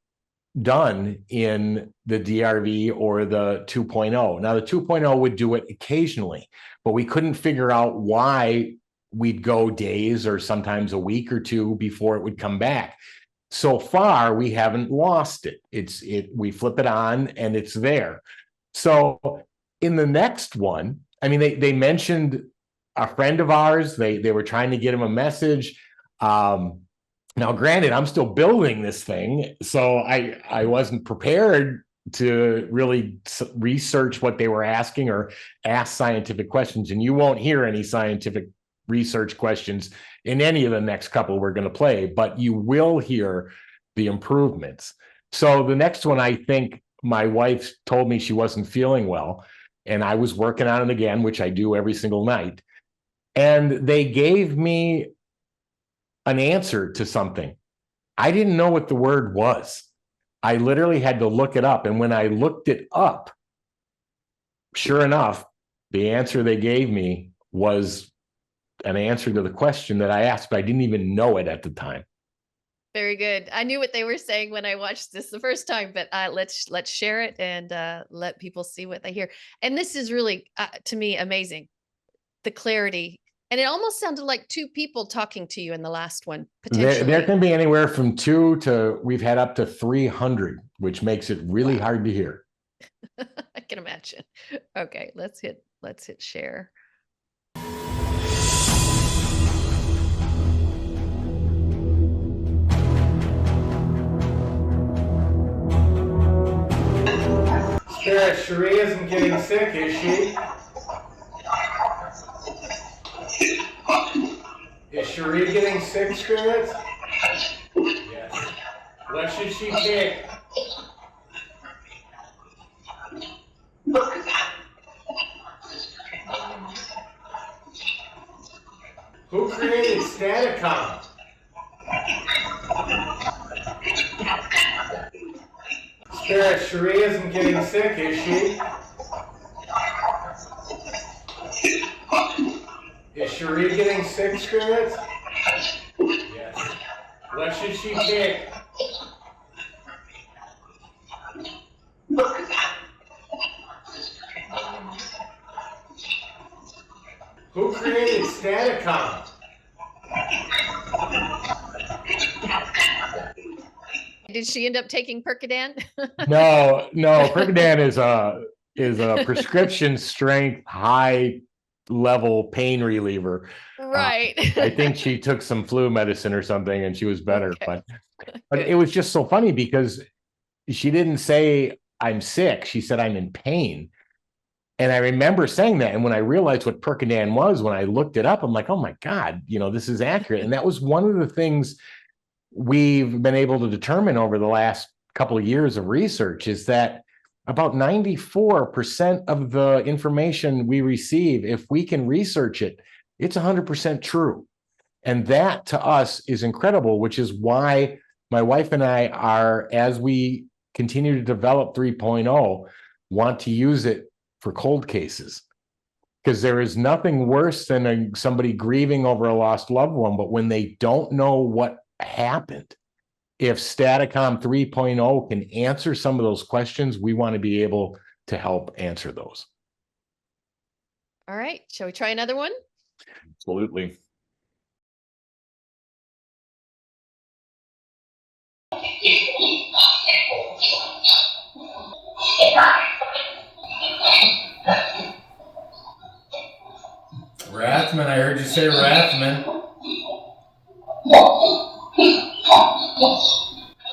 done in the DRV or the 2.0. Now the 2.0 would do it occasionally, but we couldn't figure out why we'd go days or sometimes a week or two before it would come back. So far, we haven't lost it. We flip it on and it's there. So in the next one, I mean, they mentioned a friend of ours. They were trying to get him a message. Now, granted, I'm still building this thing, so I wasn't prepared to really research what they were asking or ask scientific questions. And you won't hear any scientific research questions in any of the next couple we're going to play, but you will hear the improvements. So the next one, I think my wife told me she wasn't feeling well, and I was working on it again, which I do every single night. And they gave me an answer to something. I didn't know what the word was. I literally had to look it up. And when I looked it up, sure enough, the answer they gave me was an answer to the question that I asked, but I didn't even know it at the time. Very good. I knew what they were saying when I watched this the first time, but let's share it and let people see what they hear. And this is really, to me, amazing. The clarity. And it almost sounded like two people talking to you in the last one, potentially. There can be anywhere from 2 to, we've had up to 300, which makes it really hard to hear. I can imagine. Okay, let's hit share. Spirit, Cherie isn't getting sick, is she? Is Cherie getting sick, Spirit? Yes. What should she take? Who created Staticom? Spirit, Cherie isn't getting sick, is she? Is Cherie getting sick, Spirit? Yes. What should she take? Who created Staticom? Did she end up taking Percodan? No. Percodan is a prescription strength, high level pain reliever. Right. I think she took some flu medicine or something and she was better. Okay. But it was just so funny because she didn't say I'm sick. She said I'm in pain. And I remember saying that. And when I realized what Percodan was, when I looked it up, I'm like, oh my God, this is accurate. And that was one of the things we've been able to determine over the last couple of years of research, is that about 94% of the information we receive, if we can research it, it's 100% true. And that to us is incredible, which is why my wife and I are, as we continue to develop 3.0, want to use it for cold cases. Because there is nothing worse than somebody grieving over a lost loved one, but when they don't know what happened, if Staticom 3.0 can answer some of those questions, we want to be able to help answer those. All right. Shall we try another one? Absolutely. Rathman, I heard you say Rathman.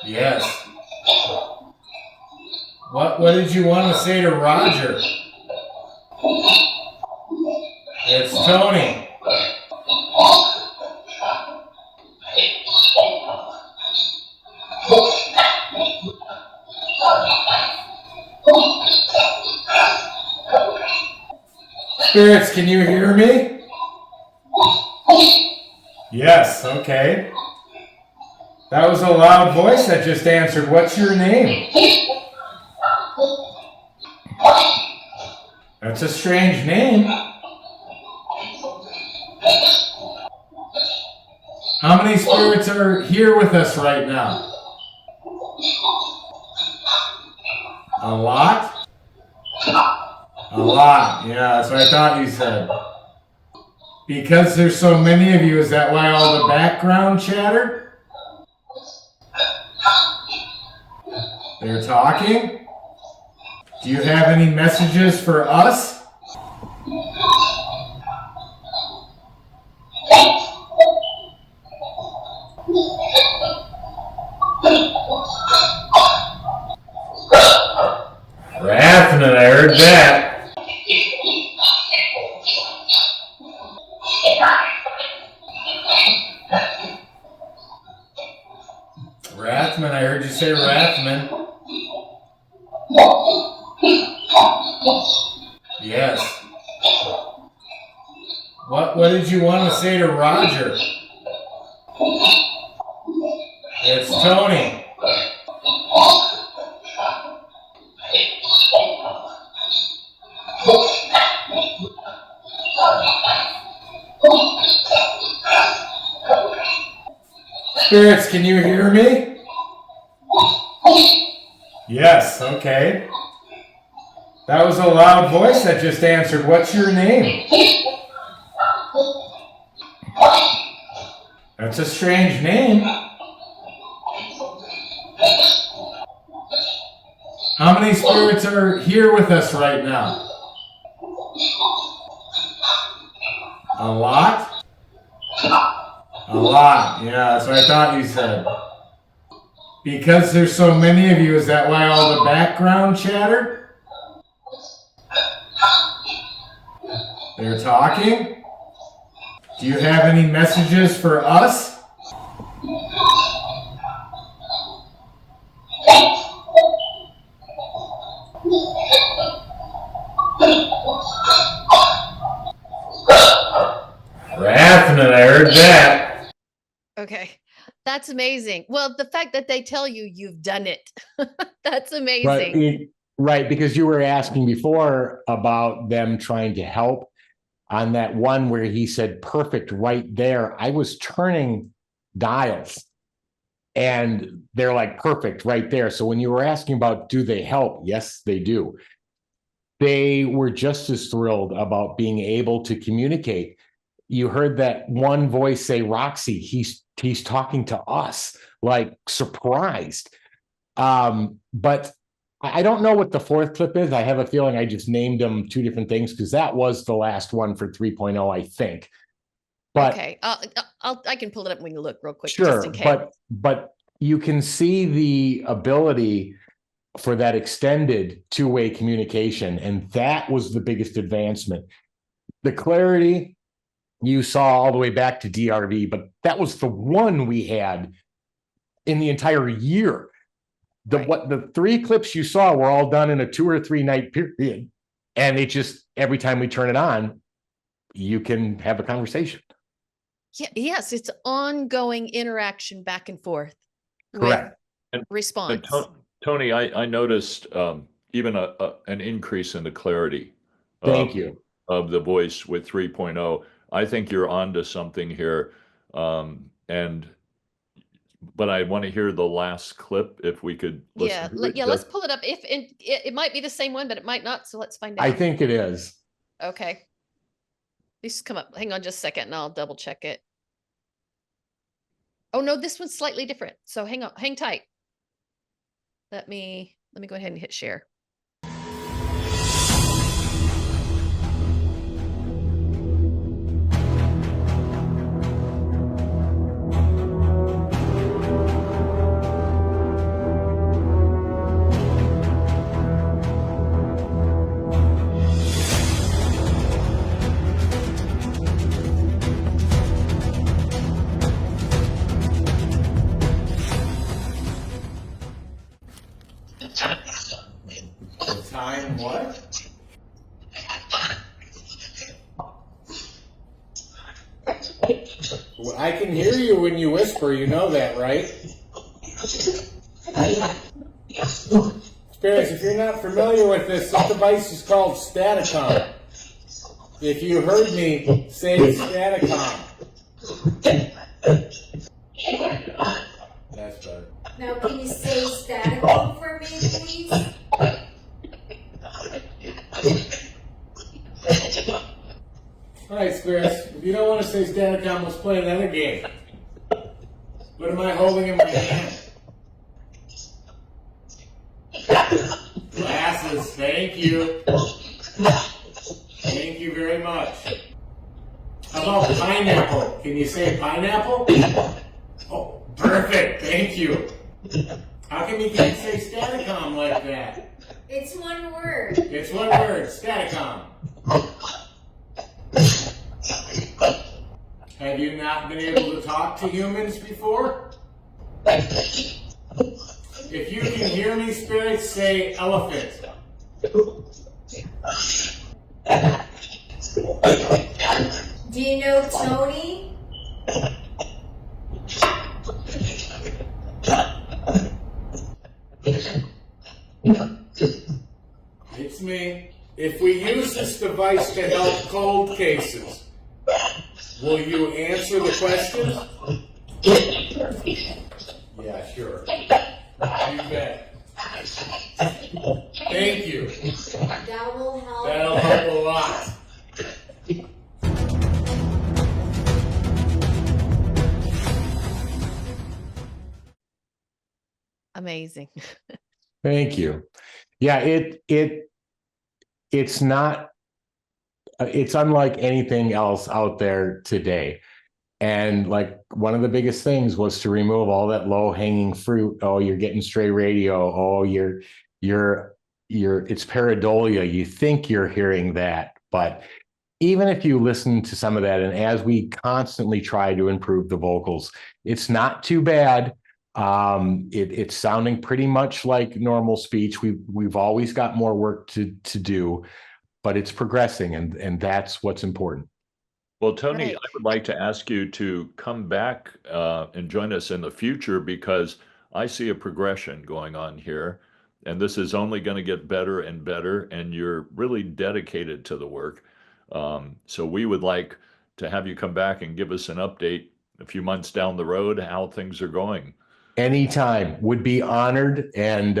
Yes. What did you want to say to Roger? It's Tony. Spirits, can you hear me? Yes, okay. That was a loud voice that just answered. What's your name? That's a strange name. How many spirits are here with us right now? A lot? A lot, yeah, that's what I thought you said. Because there's so many of you, is that why all the background chatter? They're talking? Do you have any messages for us? Rathman, I heard that. Rathman, I heard you say Rathman. Yes. What did you want to say to Roger? It's Tony. Spirits, can you hear me? Yes, okay. That was a loud voice that just answered. What's your name? That's a strange name. How many spirits are here with us right now? A lot? A lot, yeah, that's what I thought you said. Because there's so many of you, is that why all the background chatter? They're talking? Do you have any messages for us? Rathman, I heard that. Okay. That's amazing. Well, the fact that they tell you you've done it, that's But amazing. right, because you were asking before about them trying to help on that one where he said perfect right there. I was turning dials and they're like perfect right there. So when you were asking about do they help? Yes, they do. They were just as thrilled about being able to communicate. You heard that one voice say, Roxy, he's talking to us, like surprised. But I don't know what the fourth clip is. I have a feeling I just named them two different things because that was the last one for 3.0, I think. But Okay. I can pull it up when you look real quick, sure, just in case. but you can see the ability for that extended two-way communication, and that was the biggest advancement. The clarity you saw all the way back to DRV, but that was the one we had in the entire year. The three clips you saw were all done in a 2 or 3 night period, and it just every time we turn it on, you can have a conversation. Yeah, yes, it's ongoing interaction back and forth Correct. with And response. Tony, I noticed even an increase in the clarity Thank you. of the voice with 3.0. I think you're onto something here. But I want to hear the last clip if we could listen to it. Let's pull it up. If it might be the same one, but it might not. So let's find out. I think it is. Okay. These come up. Hang on just a second and I'll double check it. Oh no, this one's slightly different. So hang on, hang tight. Let me go ahead and hit share. I can hear you when you whisper, you know that, right? Spirits, if you're not familiar with this device is called Staticom. If you heard me say Staticom. That's better. Now, can you say Staticom for me, please? All right, Spirits, if you don't want to say Staticom, let's play another game. What am I holding in my hand? Glasses, thank you. Thank you very much. How about pineapple? Can you say pineapple? Oh, perfect, thank you. How come you can't say Staticom like that? It's one word. It's one word, Staticom. Have you not been able to talk to humans before? If you can hear me, spirits, say elephant. Do you know Tony? It's me. If we use this device to help cold cases, will you answer the questions? Yeah, sure. You bet. Thank you. That will help. That'll help a lot. Amazing. Thank you. Yeah, it's not it's unlike anything else out there today. And like one of the biggest things was to remove all that low hanging fruit. Oh, you're getting stray radio. Oh, you're it's pareidolia. You think you're hearing that, but even if you listen to some of that, and as we constantly try to improve the vocals, it's not too bad. It's sounding pretty much like normal speech. We've always got more work to do, but it's progressing, and that's what's important. Well, Tony, Right. I would like to ask you to come back and join us in the future because I see a progression going on here, and this is only going to get better and better, and you're really dedicated to the work. So we would like to have you come back and give us an update a few months down the road how things are going. Anytime, would be honored, and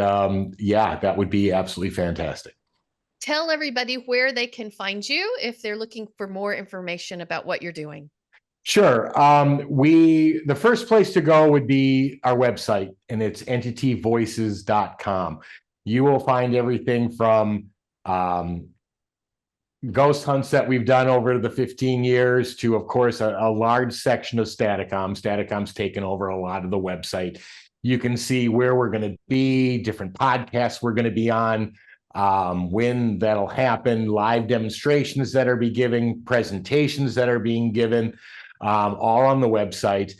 yeah, that would be absolutely fantastic. Tell everybody where they can find you if they're looking for more information about what you're doing. Sure. The first place to go would be our website, and it's entityvoices.com. You will find everything from ghost hunts that we've done over the 15 years to, of course, a large section of Staticom. Staticom's taken over a lot of the website. You can see where we're going to be, different podcasts we're going to be on, when that'll happen, live demonstrations that are being given, presentations that are being given, all on the website.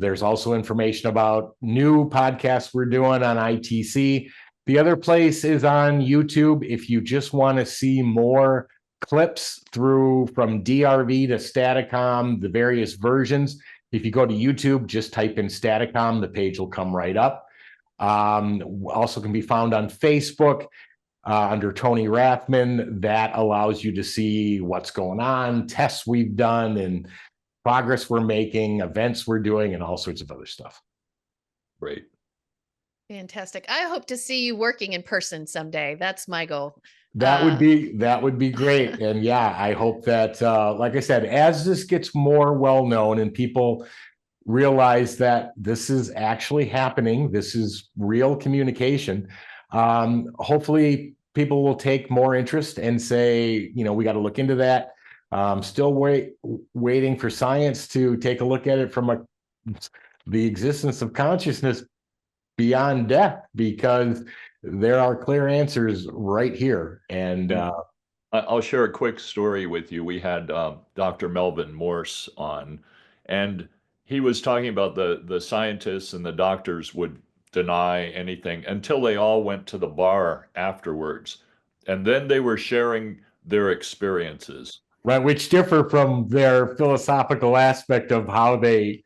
There's also information about new podcasts we're doing on ITC. The other place is on YouTube. If you just want to see more clips through from DRV to Staticom, the various versions, if you go to YouTube, just type in Staticom, the page will come right up. Also can be found on Facebook under Tony Rathman. That allows you to see what's going on, tests we've done, and progress we're making, events we're doing, and all sorts of other stuff. Great. Fantastic. I hope to see you working in person someday. That's my goal. That would be great. And yeah, I hope that, like I said, as this gets more well known and people realize that this is actually happening, this is real communication, hopefully people will take more interest and say, we got to look into that. Still waiting for science to take a look at it from the existence of consciousness beyond death, because there are clear answers right here. And I'll share a quick story with you. We had Dr. Melvin Morse on, and he was talking about the scientists and the doctors would deny anything until they all went to the bar afterwards. And then they were sharing their experiences. right, which differ from their philosophical aspect of how they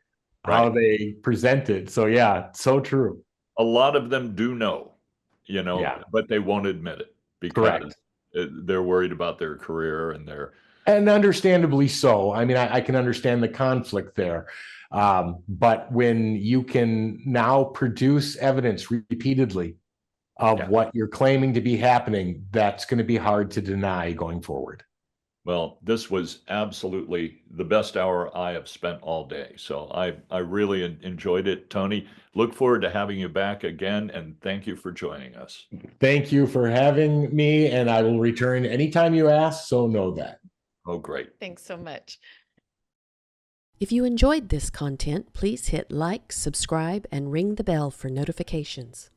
present it. So yeah, so true. A lot of them do know, Yeah, but they won't admit it because correct. they're worried about their career and their. And understandably so. I mean, I can understand the conflict there. But when you can now produce evidence repeatedly of Yeah. what you're claiming to be happening, that's going to be hard to deny going forward. Well, this was absolutely the best hour I have spent all day. So I really enjoyed it, Tony. Look forward to having you back again, and thank you for joining us. Thank you for having me, and I will return anytime you ask, so know that. Oh, great. Thanks so much. If you enjoyed this content, please hit like, subscribe, and ring the bell for notifications.